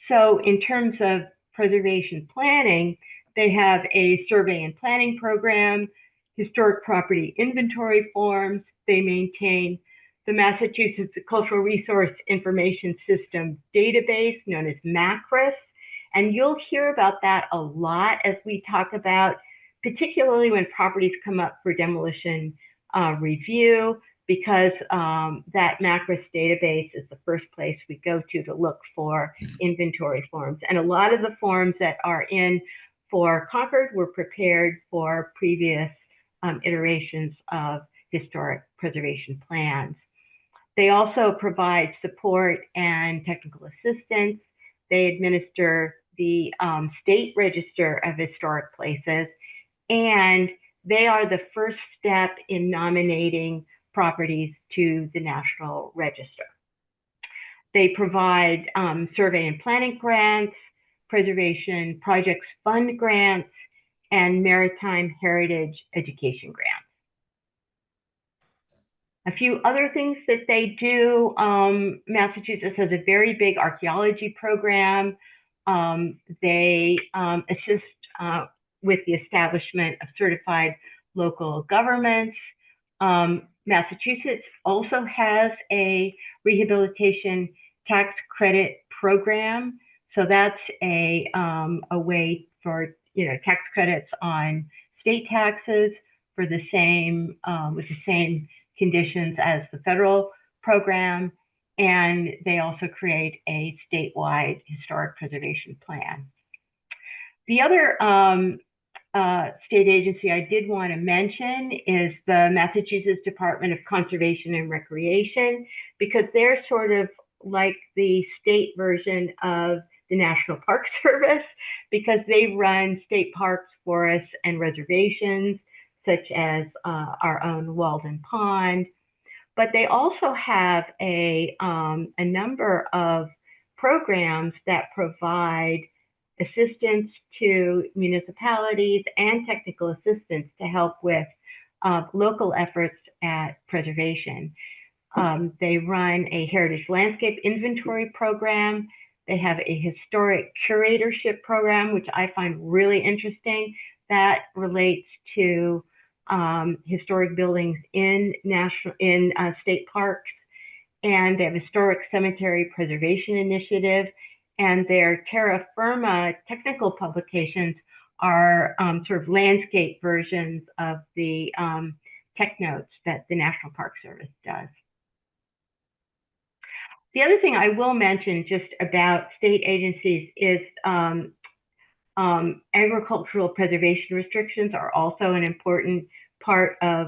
Speaker 2: So in terms of preservation planning, they have a survey and planning program, historic property inventory forms. They maintain the Massachusetts Cultural Resource Information System database, known as MACRIS. And you'll hear about that a lot as we talk about, particularly when properties come up for demolition review, because that MACRIS database is the first place we go to look for inventory forms. And a lot of the forms that are in for Concord were prepared for previous iterations of historic preservation plans. They also provide support and technical assistance. They administer the State Register of Historic Places, and they are the first step in nominating properties to the National Register. They provide survey and planning grants, preservation projects fund grants, and maritime heritage education grants. A few other things that they do, Massachusetts has a very big archaeology program. They assist with the establishment of certified local governments. Massachusetts also has a rehabilitation tax credit program. So that's a way for, tax credits on state taxes for the same, with the same conditions as the federal program. And they also create a statewide historic preservation plan. The other state agency I did want to mention is the Massachusetts Department of Conservation and Recreation, because they're sort of like the state version of the National Park Service, because they run state parks, forests, and reservations, such as our own Walden Pond. But they also have a number of programs that provide assistance to municipalities and technical assistance to help with local efforts at preservation. They run a heritage landscape inventory program. They have a historic curatorship program, which I find really interesting, that relates to historic buildings in state parks. And they have a historic cemetery preservation initiative. And their terra firma technical publications are sort of landscape versions of the tech notes that the National Park Service does. The other thing I will mention just about state agencies is agricultural preservation restrictions are also an important part of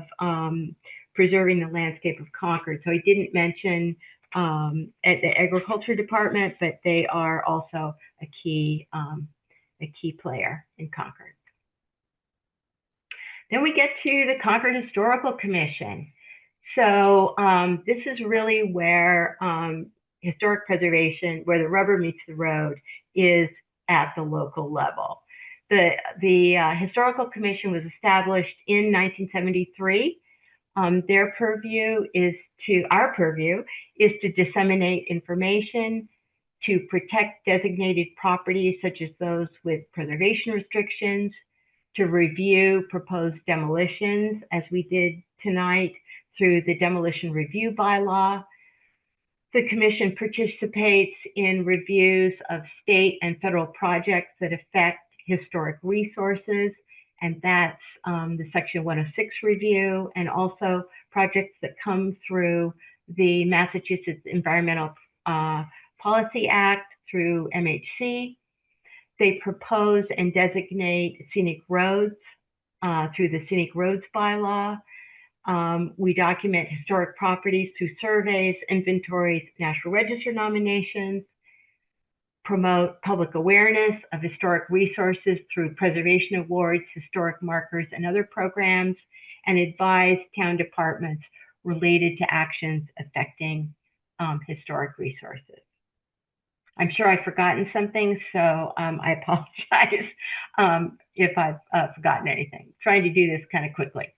Speaker 2: preserving the landscape of Concord. So I didn't mention at the Agriculture Department, but they are also a key player in Concord. Then we get to the Concord Historical Commission. So this is really where historic preservation, where the rubber meets the road, is at the local level. The Historical Commission was established in 1973. Our purview is to disseminate information, to protect designated properties such as those with preservation restrictions, to review proposed demolitions, as we did tonight through the demolition review bylaw. The commission participates in reviews of state and federal projects that affect historic resources, and that's the Section 106 review, and also projects that come through the Massachusetts Environmental Policy Act through MHC. They propose and designate scenic roads through the Scenic Roads bylaw. We document historic properties through surveys, inventories, National Register nominations, promote public awareness of historic resources through preservation awards, historic markers, and other programs, and advise town departments related to actions affecting historic resources. I'm sure I've forgotten something, so I apologize if I've forgotten anything. I'm trying to do this kind of quickly.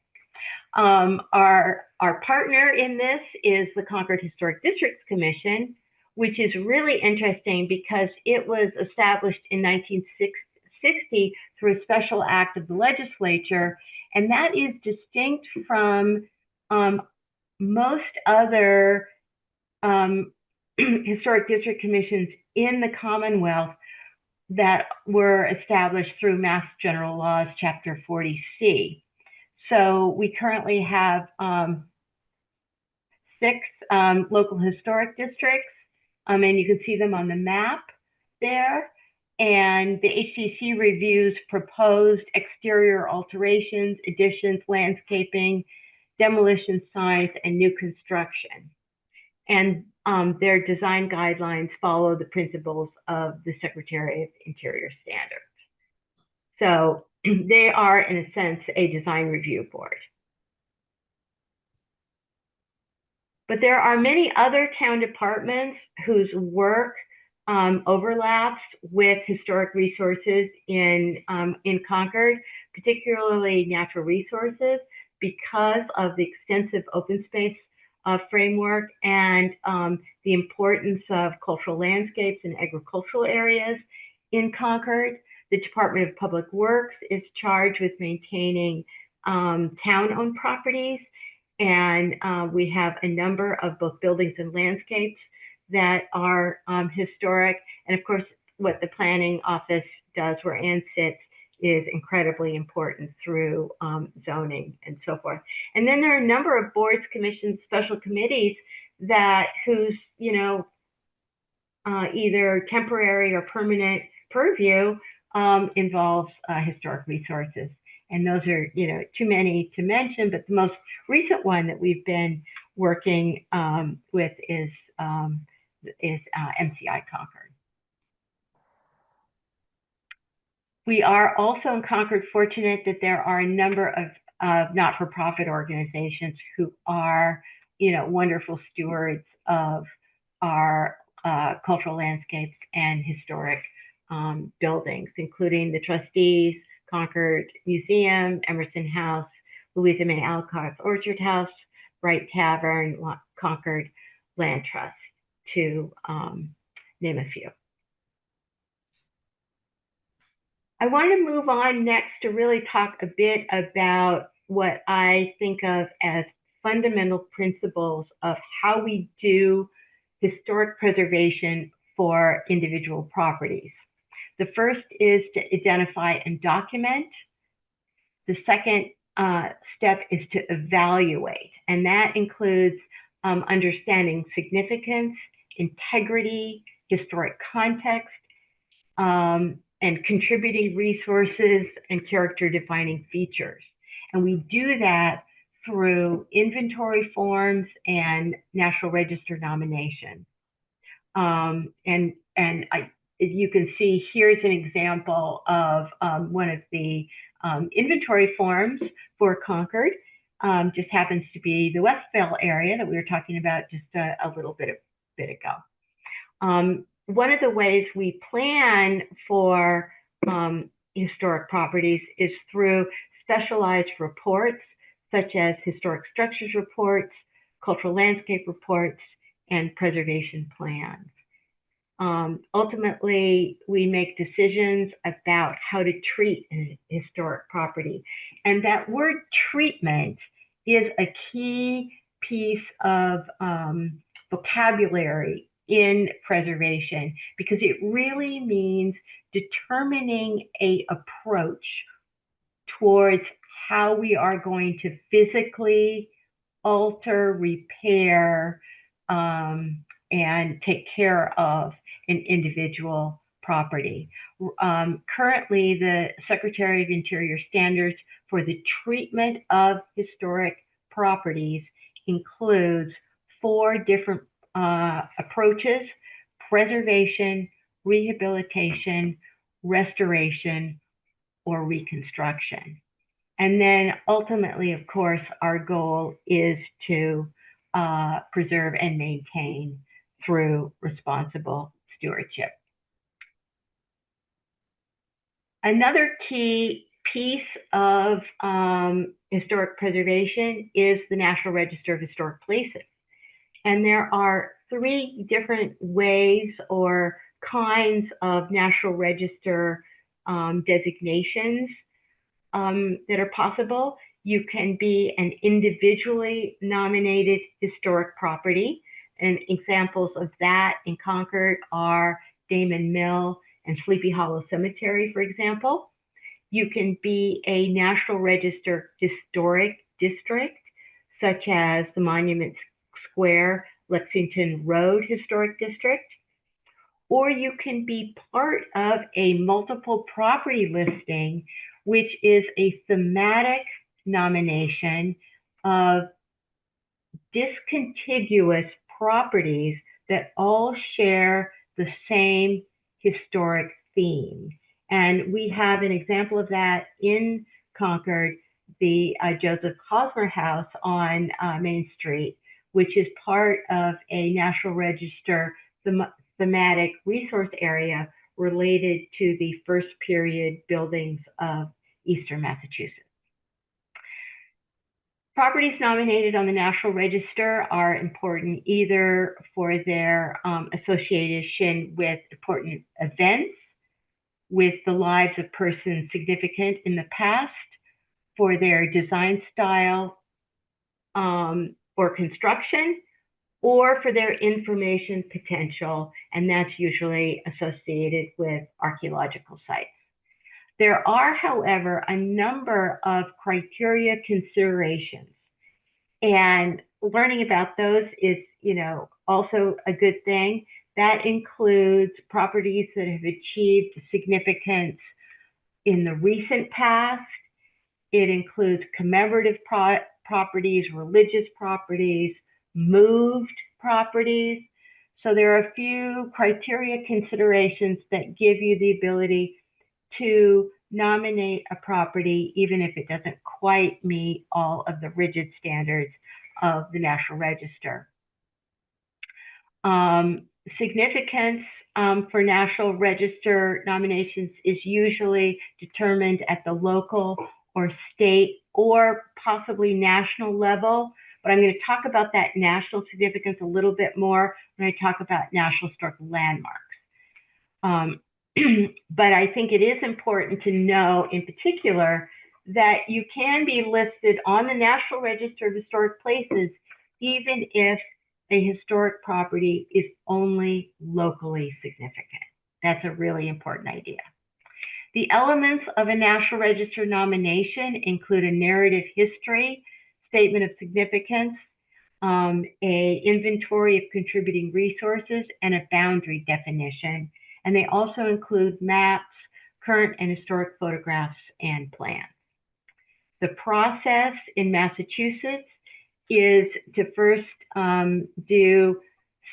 Speaker 2: Our partner in this is the Concord Historic Districts Commission, which is really interesting because it was established in 1960 through a special act of the legislature, and that is distinct from most other historic district commissions in the Commonwealth that were established through Mass General Laws, Chapter 40C. So we currently have 6 local historic districts, and you can see them on the map there. And the HDC reviews proposed exterior alterations, additions, landscaping, demolition signs, and new construction. And their design guidelines follow the principles of the Secretary of Interior standards. So they are, in a sense, a design review board. But there are many other town departments whose work overlaps with historic resources in Concord, particularly natural resources, because of the extensive open space framework and the importance of cultural landscapes and agricultural areas in Concord. The Department of Public Works is charged with maintaining town-owned properties, and we have a number of both buildings and landscapes that are historic. And of course, what the planning office does, where Ann sits, is incredibly important through zoning and so forth. And then there are a number of boards, commissions, special committees whose either temporary or permanent purview involves historic resources. And those are, too many to mention, but the most recent one that we've been working with is MCI Concord. We are also in Concord fortunate that there are a number of not-for-profit organizations who are, wonderful stewards of our cultural landscapes and historic buildings, including the trustees, Concord Museum, Emerson House, Louisa May Alcott's Orchard House, Bright Tavern, Concord Land Trust, to name a few. I want to move on next to really talk a bit about what I think of as fundamental principles of how we do historic preservation for individual properties. The first is to identify and document. The second step is to evaluate, and that includes understanding significance, integrity, historic context, and contributing resources and character-defining features. And we do that through inventory forms and National Register nomination. You can see here's an example of one of the inventory forms for Concord. Just happens to be the Westvale area that we were talking about just a little bit ago. One of the ways we plan for historic properties is through specialized reports, such as historic structures reports, cultural landscape reports, and preservation plans. Ultimately, we make decisions about how to treat a historic property. And that word treatment is a key piece of vocabulary in preservation, because it really means determining an approach towards how we are going to physically alter, repair, and take care of an individual property. Currently, the Secretary of Interior standards for the treatment of historic properties includes 4 different approaches: preservation, rehabilitation, restoration, or reconstruction. And then ultimately, of course, our goal is to preserve and maintain through responsible stewardship. Another key piece of historic preservation is the National Register of Historic Places. And there are 3 different ways or kinds of National Register designations that are possible. You can be an individually nominated historic property, and examples of that in Concord are Damon Mill and Sleepy Hollow Cemetery, for example. You can be a National Register historic district, such as the Monument Square, Lexington Road Historic District, or you can be part of a multiple property listing, which is a thematic nomination of discontiguous properties that all share the same historic theme. And we have an example of that in Concord, the Joseph Hosmer House on Main Street, which is part of a National Register thematic resource area related to the first period buildings of Eastern Massachusetts. Properties nominated on the National Register are important either for their association with important events, with the lives of persons significant in the past, for their design style or construction, or for their information potential, and that's usually associated with archaeological sites. There are, however, a number of criteria considerations, and learning about those is, also a good thing. That includes properties that have achieved significance in the recent past. It includes commemorative properties, religious properties, moved properties. So there are a few criteria considerations that give you the ability to nominate a property, even if it doesn't quite meet all of the rigid standards of the National Register. Significance for National Register nominations is usually determined at the local or state or possibly national level, but I'm going to talk about that national significance a little bit more when I talk about National Historic Landmarks. But I think it is important to know in particular that you can be listed on the National Register of Historic Places even if a historic property is only locally significant. That's a really important idea. The elements of a National Register nomination include a narrative history, statement of significance, a inventory of contributing resources, and a boundary definition. And they also include maps, current and historic photographs, and plans. The process in Massachusetts is to first do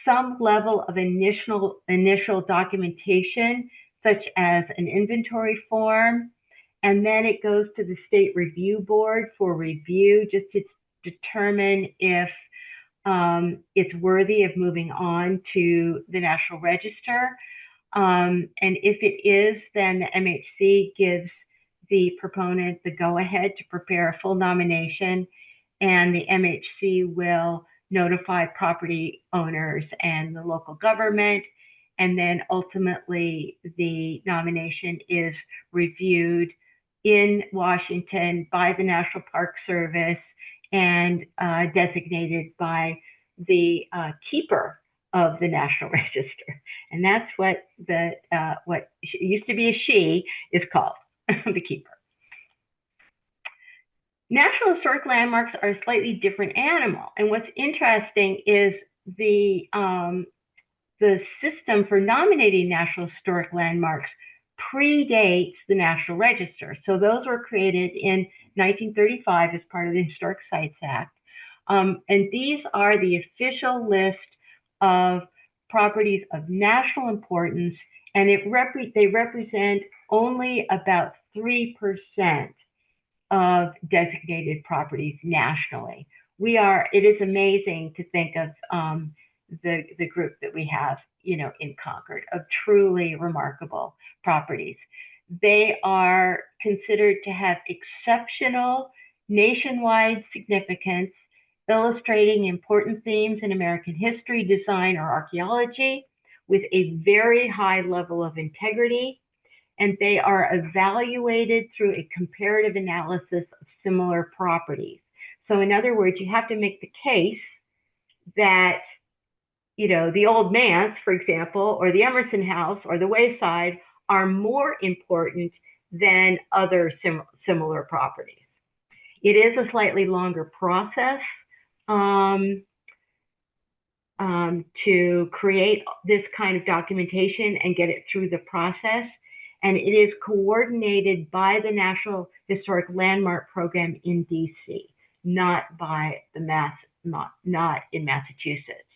Speaker 2: some level of initial documentation, such as an inventory form, and then it goes to the State Review Board for review, just to determine if it's worthy of moving on to the National Register. And if it is, then the MHC gives the proponent the go-ahead to prepare a full nomination, and the MHC will notify property owners and the local government, and then ultimately the nomination is reviewed in Washington by the National Park Service and designated by the keeper of the National Register. And that's what what used to be a she is called, the keeper. National Historic Landmarks are a slightly different animal. And what's interesting is the system for nominating National Historic Landmarks predates the National Register. So those were created in 1935 as part of the Historic Sites Act. And these are the official list of properties of national importance, and they represent only about 3% of designated properties nationally. It is amazing to think of the group that we have, in Concord, of truly remarkable properties. They are considered to have exceptional nationwide significance, illustrating important themes in American history, design, or archaeology with a very high level of integrity. And they are evaluated through a comparative analysis of similar properties. So in other words, you have to make the case that, the Old Manse, for example, or the Emerson House or the Wayside are more important than other similar properties. It is a slightly longer process to create this kind of documentation and get it through the process. And it is coordinated by the National Historic Landmark Program in DC, not by not in Massachusetts.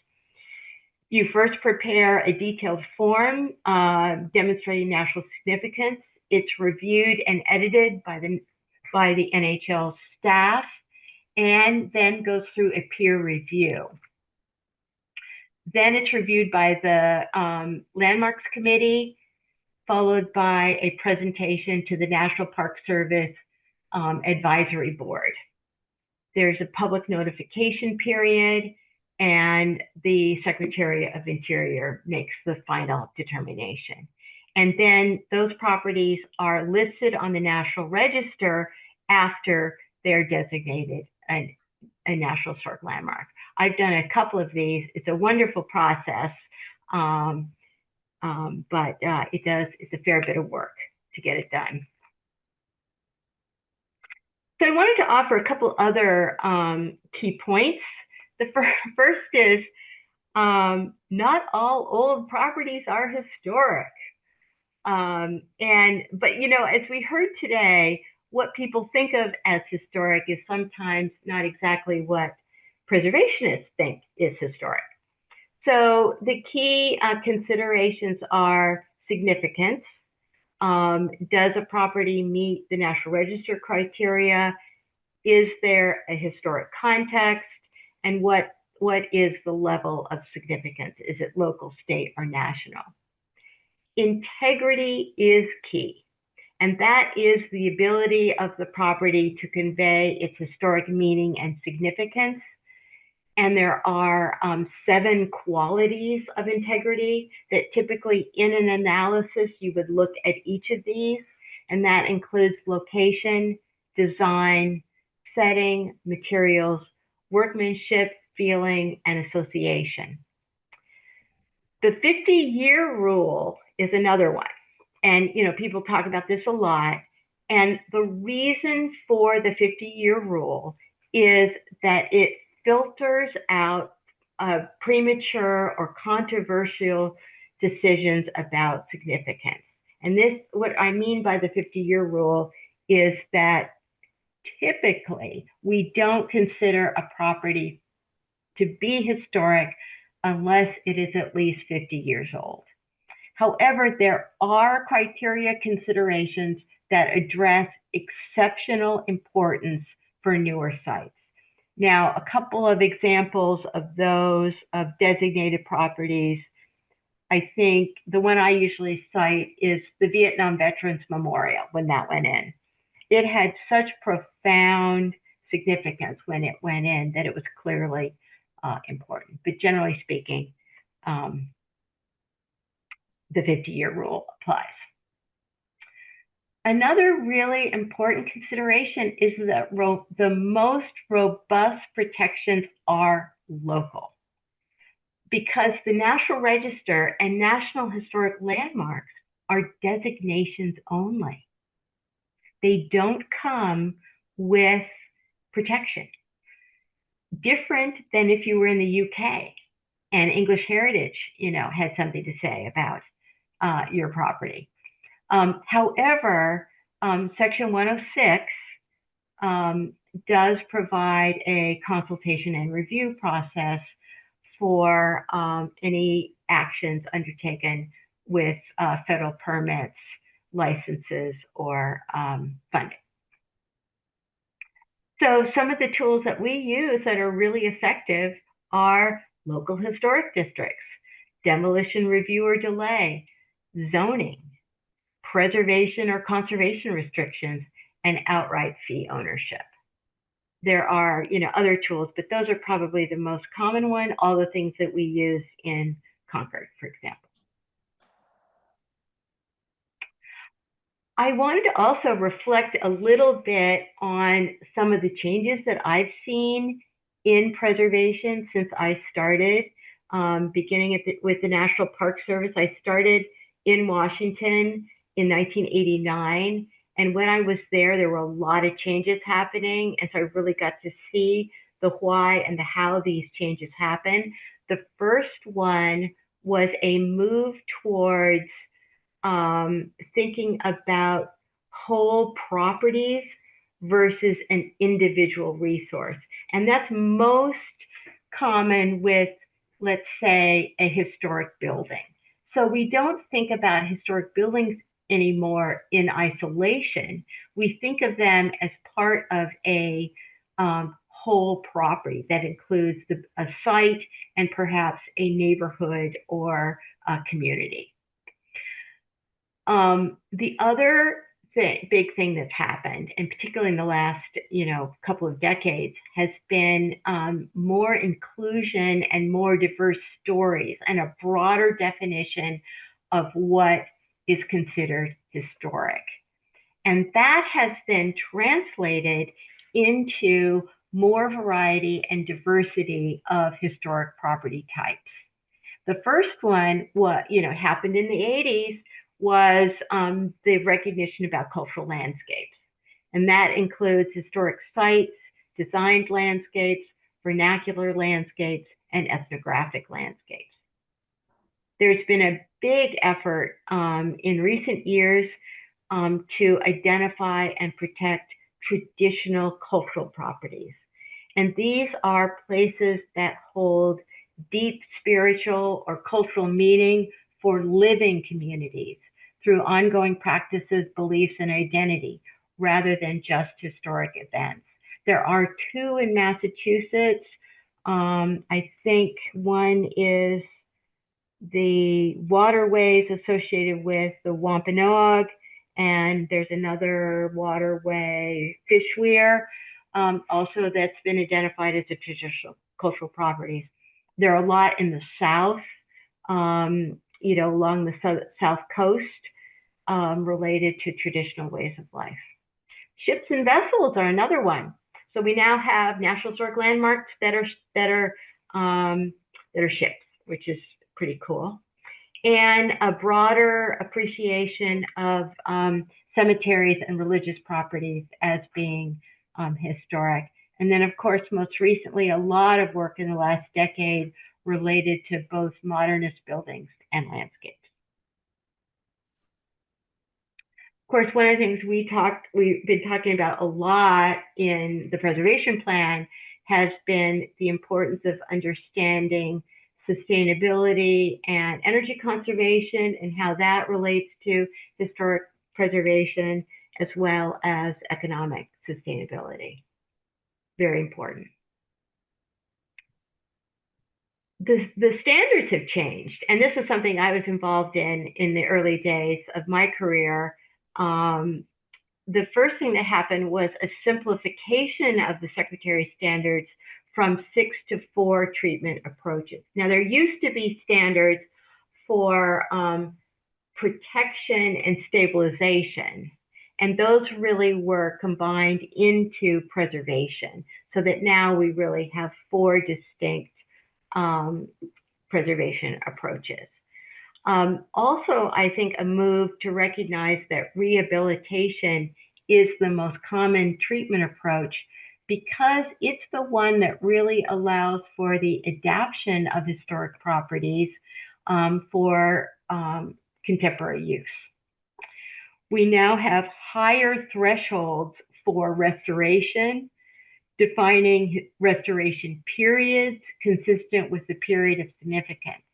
Speaker 2: You first prepare a detailed form demonstrating national significance. It's reviewed and edited by the NHL staff, and then goes through a peer review. Then it's reviewed by the Landmarks Committee, followed by a presentation to the National Park Service Advisory Board. There's a public notification period, and the Secretary of Interior makes the final determination. And then those properties are listed on the National Register after they're designated a National Historic Landmark. I've done a couple of these. It's a wonderful process, but it's a fair bit of work to get it done. So I wanted to offer a couple other key points. The first is not all old properties are historic. But you know, as we heard today, what people think of as historic is sometimes not exactly what preservationists think is historic. So the key considerations are significance. Does a property meet the National Register criteria? Is there a historic context? And what is the level of significance? Is it local, state, or national? Integrity is key, and that is the ability of the property to convey its historic meaning and significance. And there are 7 qualities of integrity that typically in an analysis you would look at each of these, and that includes location, design, setting, materials, workmanship, feeling, and association. The 50-year rule is another one. And, you know, people talk about this a lot. And the reason for the 50-year rule is that it filters out premature or controversial decisions about significance. And this, what I mean by the 50-year rule is that typically we don't consider a property to be historic unless it is at least 50 years old. However, there are criteria considerations that address exceptional importance for newer sites. Now, a couple of examples of those of designated properties, I think the one I usually cite is the Vietnam Veterans Memorial when that went in. It had such profound significance when it went in that it was clearly important. But generally speaking, the 50-year rule applies. Another really important consideration is that the most robust protections are local, because the National Register and National Historic Landmarks are designations only. They don't come with protection. Different than if you were in the UK and English Heritage, you know, had something to say about your property. However, Section 106 does provide a consultation and review process for any actions undertaken with federal permits, licenses, or funding. So some of the tools that we use that are really effective are local historic districts, demolition review or delay, zoning, preservation or conservation restrictions, and outright fee ownership. There are, you know, other tools, but those are probably the most common one, all the things that we use in Concord, for example. I wanted to also reflect a little bit on some of the changes that I've seen in preservation since I started, beginning with the National Park Service. I started in Washington in 1989. And when I was there were a lot of changes happening. And so I really got to see the why and the how these changes happen. The first one was a move towards thinking about whole properties versus an individual resource. And that's most common with, let's say, a historic building. So we don't think about historic buildings anymore in isolation. We think of them as part of a whole property that includes a site and perhaps a neighborhood or a community. The other big thing that's happened, and particularly in the last, couple of decades, has been more inclusion and more diverse stories and a broader definition of what is considered historic. And that has then translated into more variety and diversity of historic property types. The first one, happened in the 80s, was the recognition about cultural landscapes. And that includes historic sites, designed landscapes, vernacular landscapes, and ethnographic landscapes. There's been a big effort in recent years to identify and protect traditional cultural properties. And these are places that hold deep spiritual or cultural meaning for living communities through ongoing practices, beliefs, and identity, rather than just historic events. There are two in Massachusetts. I think one is the waterways associated with the Wampanoag, and there's another waterway, Fishweir, also that's been identified as a traditional cultural properties. There are a lot in the South, along the South Coast, related to traditional ways of life. Ships and vessels are another one. So we now have National Historic Landmarks that are ships, which is pretty cool, and a broader appreciation of cemeteries and religious properties as being historic. And then, of course, most recently, a lot of work in the last decade related to both modernist buildings and landscapes. Of course, one of the things we've been talking about a lot in the preservation plan has been the importance of understanding sustainability and energy conservation and how that relates to historic preservation, as well as economic sustainability. Very important. The standards have changed, and this is something I was involved in the early days of my career. The first thing that happened was a simplification of the Secretary's standards from 6 to 4 treatment approaches. Now, there used to be standards for protection and stabilization, and those really were combined into preservation, so that now we really have 4 distinct preservation approaches. Also, I think a move to recognize that rehabilitation is the most common treatment approach, because it's the one that really allows for the adaptation of historic properties for contemporary use. We now have higher thresholds for restoration, defining restoration periods consistent with the period of significance.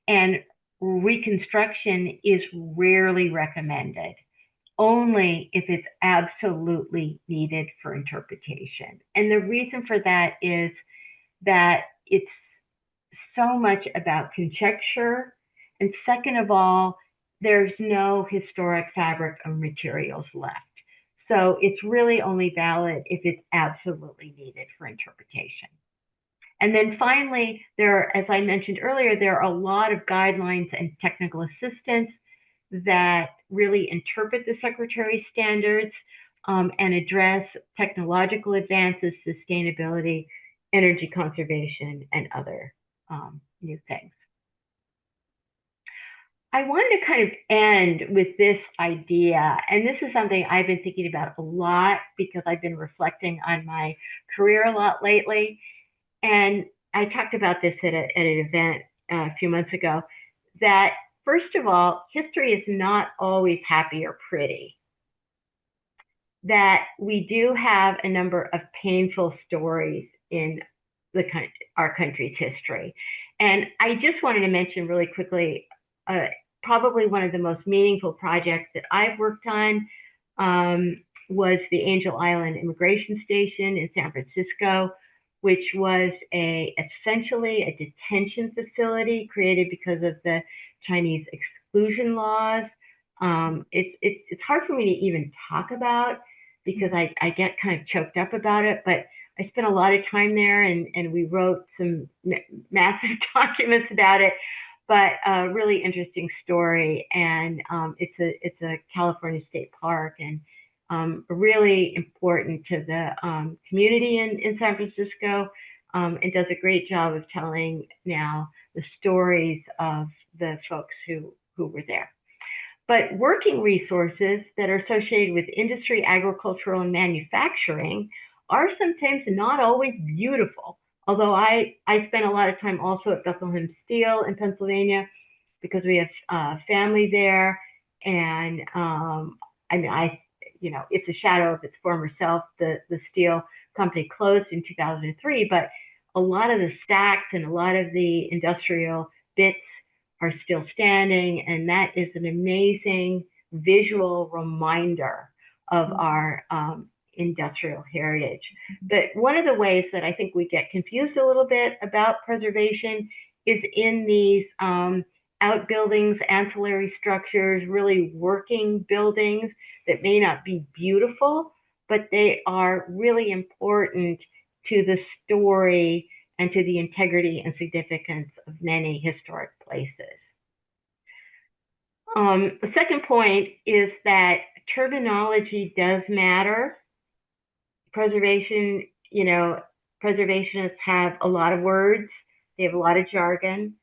Speaker 2: And reconstruction is rarely recommended, only if it's absolutely needed for interpretation. And the reason for that is that it's so much about conjecture. And second of all, there's no historic fabric or materials left. So it's really only valid if it's absolutely needed for interpretation. And then finally, as I mentioned earlier, there are a lot of guidelines and technical assistance that really interpret the Secretary's standards and address technological advances, sustainability, energy conservation, and other new things. I wanted to kind of end with this idea, and this is something I've been thinking about a lot because I've been reflecting on my career a lot lately. And I talked about this at an event a few months ago, that first of all, history is not always happy or pretty. That we do have a number of painful stories in our country's history. And I just wanted to mention really quickly, probably one of the most meaningful projects that I've worked on was the Angel Island Immigration Station in San Francisco, which was essentially a detention facility created because of the Chinese exclusion laws. It's hard for me to even talk about because I get kind of choked up about it, but I spent a lot of time there and we wrote some massive documents about it, but a really interesting story. And it's a California state park and really important to the community in San Francisco, and does a great job of telling now the stories of the folks who were there. But working resources that are associated with industry, agricultural, and manufacturing are sometimes not always beautiful. Although I spent a lot of time also at Bethlehem Steel in Pennsylvania because we have family there, and it's a shadow of its former self. The steel company closed in 2003, but a lot of the stacks and a lot of the industrial bits are still standing, and that is an amazing visual reminder of our industrial heritage. But one of the ways that I think we get confused a little bit about preservation is in these outbuildings, ancillary structures, really working buildings that may not be beautiful, but they are really important to the story and to the integrity and significance of many historic places. The second point is that terminology does matter. Preservationists have a lot of words. They have a lot of jargon.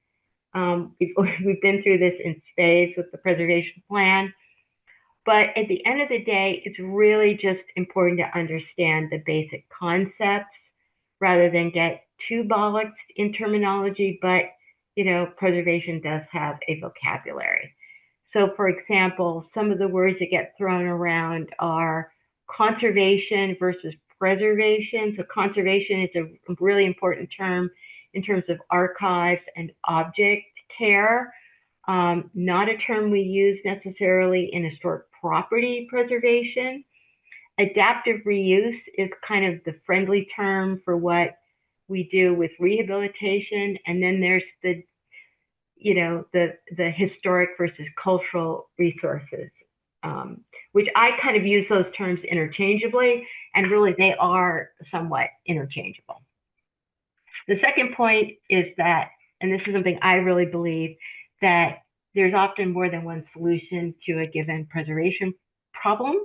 Speaker 2: We've been through this in spades with the preservation plan. But at the end of the day, it's really just important to understand the basic concepts rather than get too bollocked in terminology. But, preservation does have a vocabulary. So, for example, some of the words that get thrown around are conservation versus preservation. So conservation is a really important term in terms of archives and object care. Not a term we use necessarily in historic property preservation. Adaptive reuse is kind of the friendly term for what we do with rehabilitation. And then there's the historic versus cultural resources, which I kind of use those terms interchangeably, and really they are somewhat interchangeable. The second point is that, and this is something I really believe, that there's often more than one solution to a given preservation problem.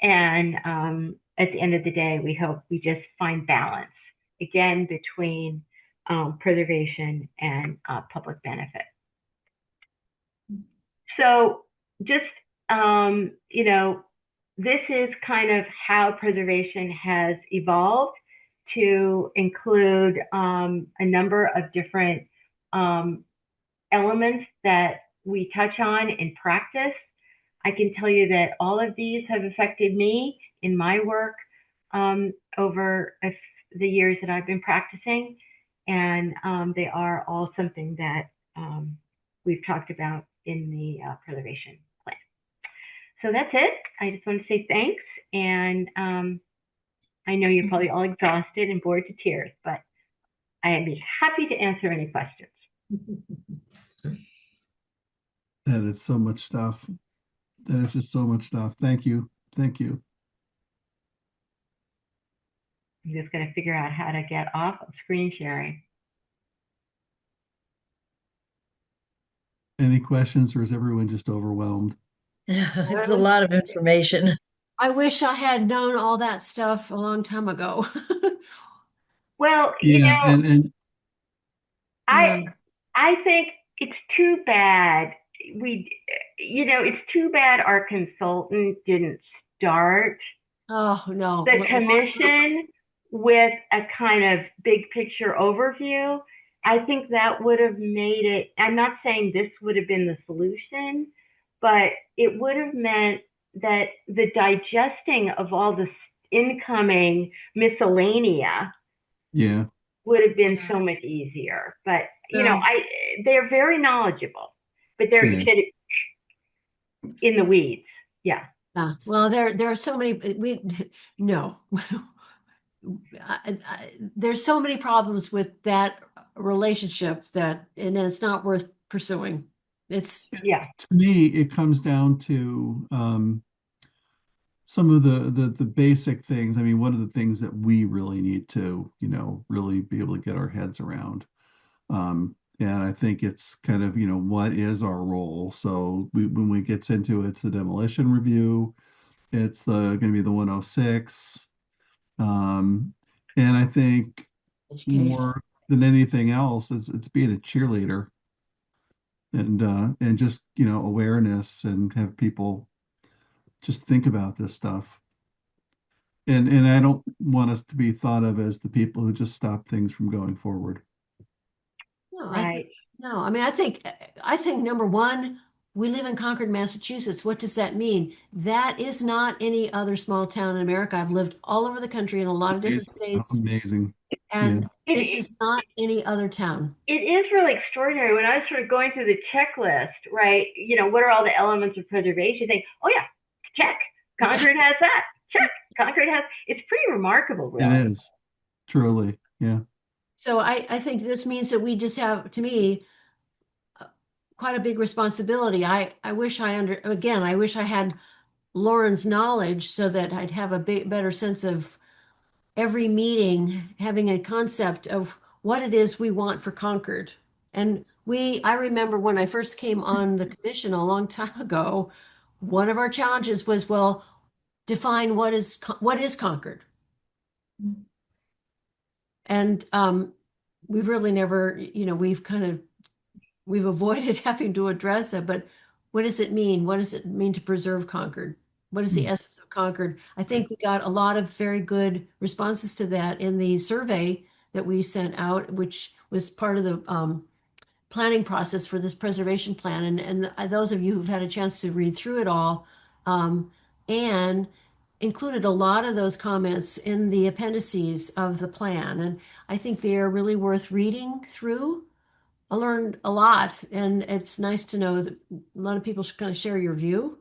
Speaker 2: And at the end of the day, we hope we just find balance, again, between preservation and public benefit. So just, this is kind of how preservation has evolved to include a number of different elements that we touch on in practice. I can tell you that all of these have affected me in my work over the years that I've been practicing, and they are all something that we've talked about in the preservation plan. So that's it. I just want to say thanks, and I know you're probably all exhausted and bored to tears, but I'd be happy to answer any questions.
Speaker 1: That is so much stuff. That is just so much stuff. Thank you. Thank you.
Speaker 2: I'm just going to figure out how to get off of screen sharing.
Speaker 1: Any questions, or is everyone just overwhelmed?
Speaker 16: It's a lot of information.
Speaker 3: I wish I had known all that stuff a long time ago.
Speaker 2: Well,
Speaker 1: Yeah, and
Speaker 2: I think it's too bad it's too bad our consultant didn't start the commission with a kind of big picture overview. I think that would have made it, I'm not saying this would have been the solution, but it would have meant that the digesting of all this incoming miscellanea would have been so much easier. But they're very knowledgeable, but they're in the weeds. Yeah.
Speaker 3: Well, there are so many, no. There's so many problems with that relationship and it's not worth pursuing. It's,
Speaker 2: Yeah.
Speaker 1: To me, it comes down to some of the basic things. I mean, what are the things that we really need to, really be able to get our heads around? And I think it's kind of, what is our role? So when we get into it's the demolition review, it's going to be the 106. And I think
Speaker 3: education.
Speaker 1: more than anything else, it's being a cheerleader and just, awareness and have people just think about this stuff. And I don't want us to be thought of as the people who just stop things from going forward.
Speaker 3: No,
Speaker 2: Right.
Speaker 3: I mean, I think number one, we live in Concord, Massachusetts. What does that mean? That is not any other small town in America. I've lived all over the country in a lot of different states,
Speaker 1: Amazing.
Speaker 3: and
Speaker 1: Yeah.
Speaker 3: this is not any other town.
Speaker 2: It is really extraordinary. When I was sort of going through the checklist, right? What are all the elements of preservation? You think, oh yeah, check. Concord has that. Check. Concord has. It's pretty remarkable, really.
Speaker 1: It is. Truly. Yeah.
Speaker 3: So I think this means that we just have, to me, quite a big responsibility. I wish I had Lauren's knowledge so that I'd have a better sense of every meeting having a concept of what it is we want for Concord. And I remember when I first came on the commission a long time ago, one of our challenges was, well, define what is Concord. And we've really never, we've avoided having to address it, but what does it mean? What does it mean to preserve Concord? What is the essence of Concord? I think we got a lot of very good responses to that in the survey that we sent out, which was part of the planning process for this preservation plan. And those of you who've had a chance to read through it all, and included a lot of those comments in the appendices of the plan. And I think they are really worth reading through. I learned a lot, and it's nice to know that a lot of people should kind of share your view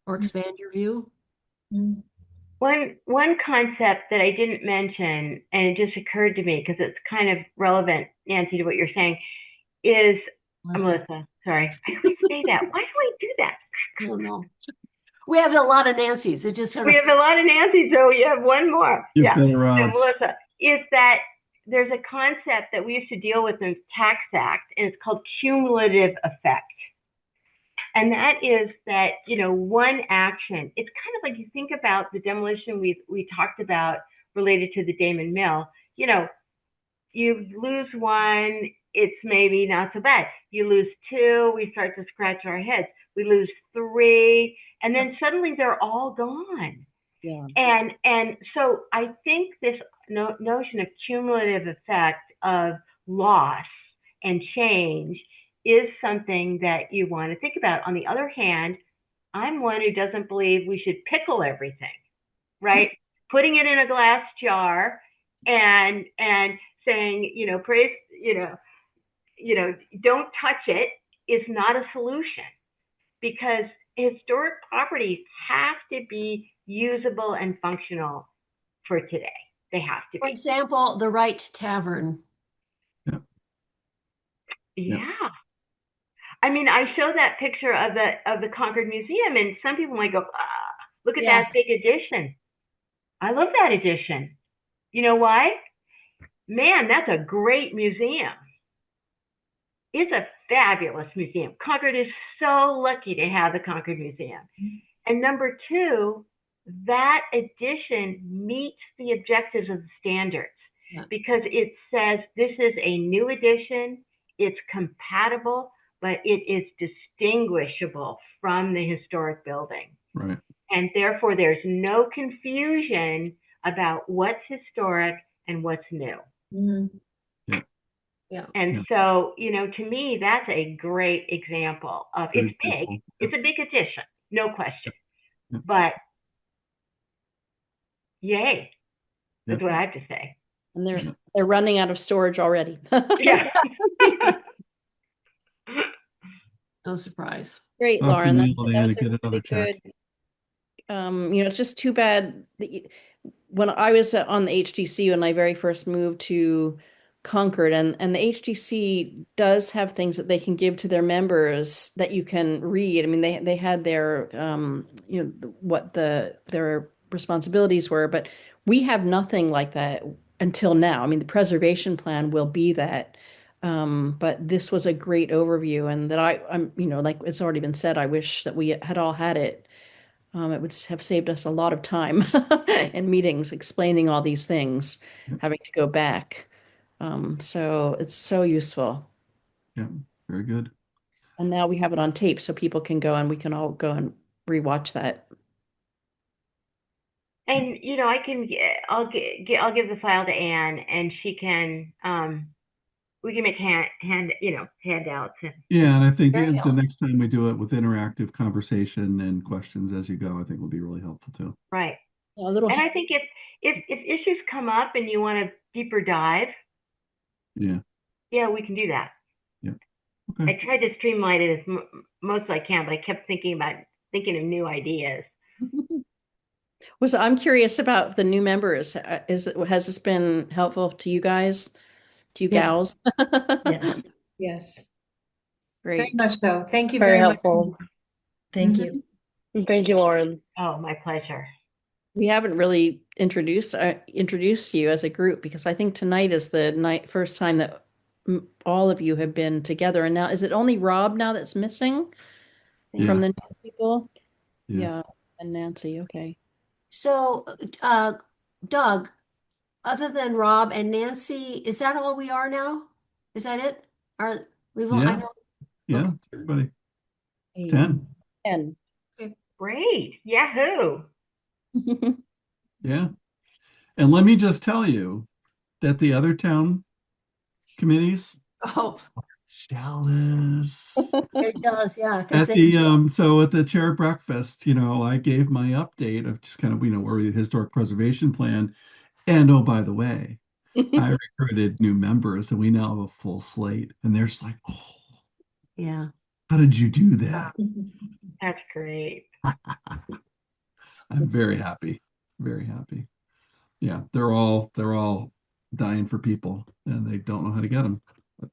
Speaker 3: or expand your view.
Speaker 2: One concept that I didn't mention, and it just occurred to me because it's kind of relevant, Nancy, to what you're saying, is Melissa. Sorry, I always say that. Why do I do that?
Speaker 3: I don't know. We have a lot of Nancy's. It just
Speaker 2: we have a lot of Nancy's, so we have one more.
Speaker 1: Yeah,
Speaker 2: so Melissa, is that there's a concept that we used to deal with in Tax Act, and it's called cumulative effect. And that is that, one action, it's kind of like you think about the demolition we talked about related to the Damon Mill. You lose one, it's maybe not so bad. You lose two, we start to scratch our heads. We lose three, and then suddenly they're all gone.
Speaker 5: Yeah.
Speaker 2: And so I think this notion of cumulative effect of loss and change is something that you want to think about. On the other hand, I'm one who doesn't believe we should pickle everything, right? Putting it in a glass jar and saying, praise, don't touch it is not a solution, because historic properties have to be usable and functional for today. They have to be.
Speaker 3: For example, the Wright Tavern.
Speaker 2: Yeah. I mean, I show that picture of the Concord Museum, and some people might go, look at that big addition. I love that addition. You know why? Man, that's a great museum. It's a fabulous museum. Concord is so lucky to have the Concord Museum. And number two, that addition meets the objectives of the standards, because it says this is a new addition, it's compatible, but it is distinguishable from the historic building.
Speaker 1: Right.
Speaker 2: And therefore, there's no confusion about what's historic and what's new.
Speaker 3: Yeah.
Speaker 2: And so, to me, that's a great example of, it's big. It's a big addition, no question. But yay. That's what I have to say.
Speaker 5: And they're running out of storage already.
Speaker 2: Yeah.
Speaker 3: No surprise.
Speaker 5: Great, Lauren. That was a
Speaker 1: get another
Speaker 5: really
Speaker 1: check.
Speaker 5: it's just too bad when I was on the HDC when I very first moved to Concord, and the HDC does have things that they can give to their members that you can read. I mean, they had their what their responsibilities were, but we have nothing like that until now. I mean, the preservation plan will be that. But this was a great overview, and that I'm like it's already been said, I wish that we had all had it. It would have saved us a lot of time and meetings explaining all these things, having to go back. So it's so useful.
Speaker 1: Yeah, very good.
Speaker 5: And now we have it on tape, so people can go and we can all go and rewatch that.
Speaker 2: And I'll give the file to Anne, and she can we can make handouts.
Speaker 1: Yeah, and I think
Speaker 2: Very
Speaker 1: the
Speaker 2: helpful.
Speaker 1: next time we do it with interactive conversation and questions as you go, I think will be really helpful too.
Speaker 2: Right.
Speaker 5: A little.
Speaker 2: And I think if issues come up and you want a deeper dive,
Speaker 1: Yeah.
Speaker 2: yeah, we can do that.
Speaker 1: Yeah. Okay.
Speaker 2: I tried to streamline it as most as I can, but I kept thinking of new ideas.
Speaker 5: I'm curious about the new members. Has this been helpful to you guys? To you gals?
Speaker 16: Yes.
Speaker 17: Yes.
Speaker 5: Great.
Speaker 17: Very much so. Thank you
Speaker 16: Very
Speaker 17: very much.
Speaker 16: helpful. Thank you.
Speaker 15: Thank you, Lauren.
Speaker 2: Oh, my pleasure.
Speaker 5: We haven't really introduced you as a group, because I think tonight is the first time that all of you have been together. And now, is it only Rob now that's missing from the new people? Yeah. And Nancy. Okay.
Speaker 3: So, Doug, other than Rob and Nancy, is that all we are now? Is that it?
Speaker 1: Yeah, everybody. 10.
Speaker 5: 10.
Speaker 2: Okay, great. Yahoo.
Speaker 1: Yeah. And let me just tell you that the other town committees
Speaker 3: Oh,
Speaker 1: jealous.
Speaker 3: very jealous, yeah.
Speaker 1: At the so at the chair breakfast, I gave my update of just kind of where the historic preservation plan. And oh, by the way, I recruited new members, and we now have a full slate. And they're just like, oh,
Speaker 3: yeah.
Speaker 1: How did you do that?
Speaker 2: That's great.
Speaker 1: I'm very happy. Very happy. Yeah, they're all dying for people, and they don't know how to get them. But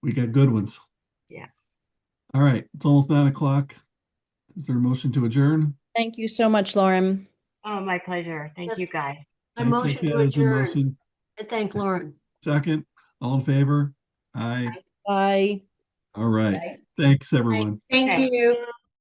Speaker 1: we got good ones.
Speaker 2: Yeah.
Speaker 1: All right, it's almost 9:00. Is there a motion to adjourn?
Speaker 5: Thank you so much, Lauren.
Speaker 2: Oh, my pleasure. Thank you, guys.
Speaker 3: A motion to adjourn. And thank Lauren.
Speaker 1: Second, all in favor? Aye.
Speaker 5: Bye.
Speaker 1: All right. Thanks, everyone.
Speaker 17: Thank you.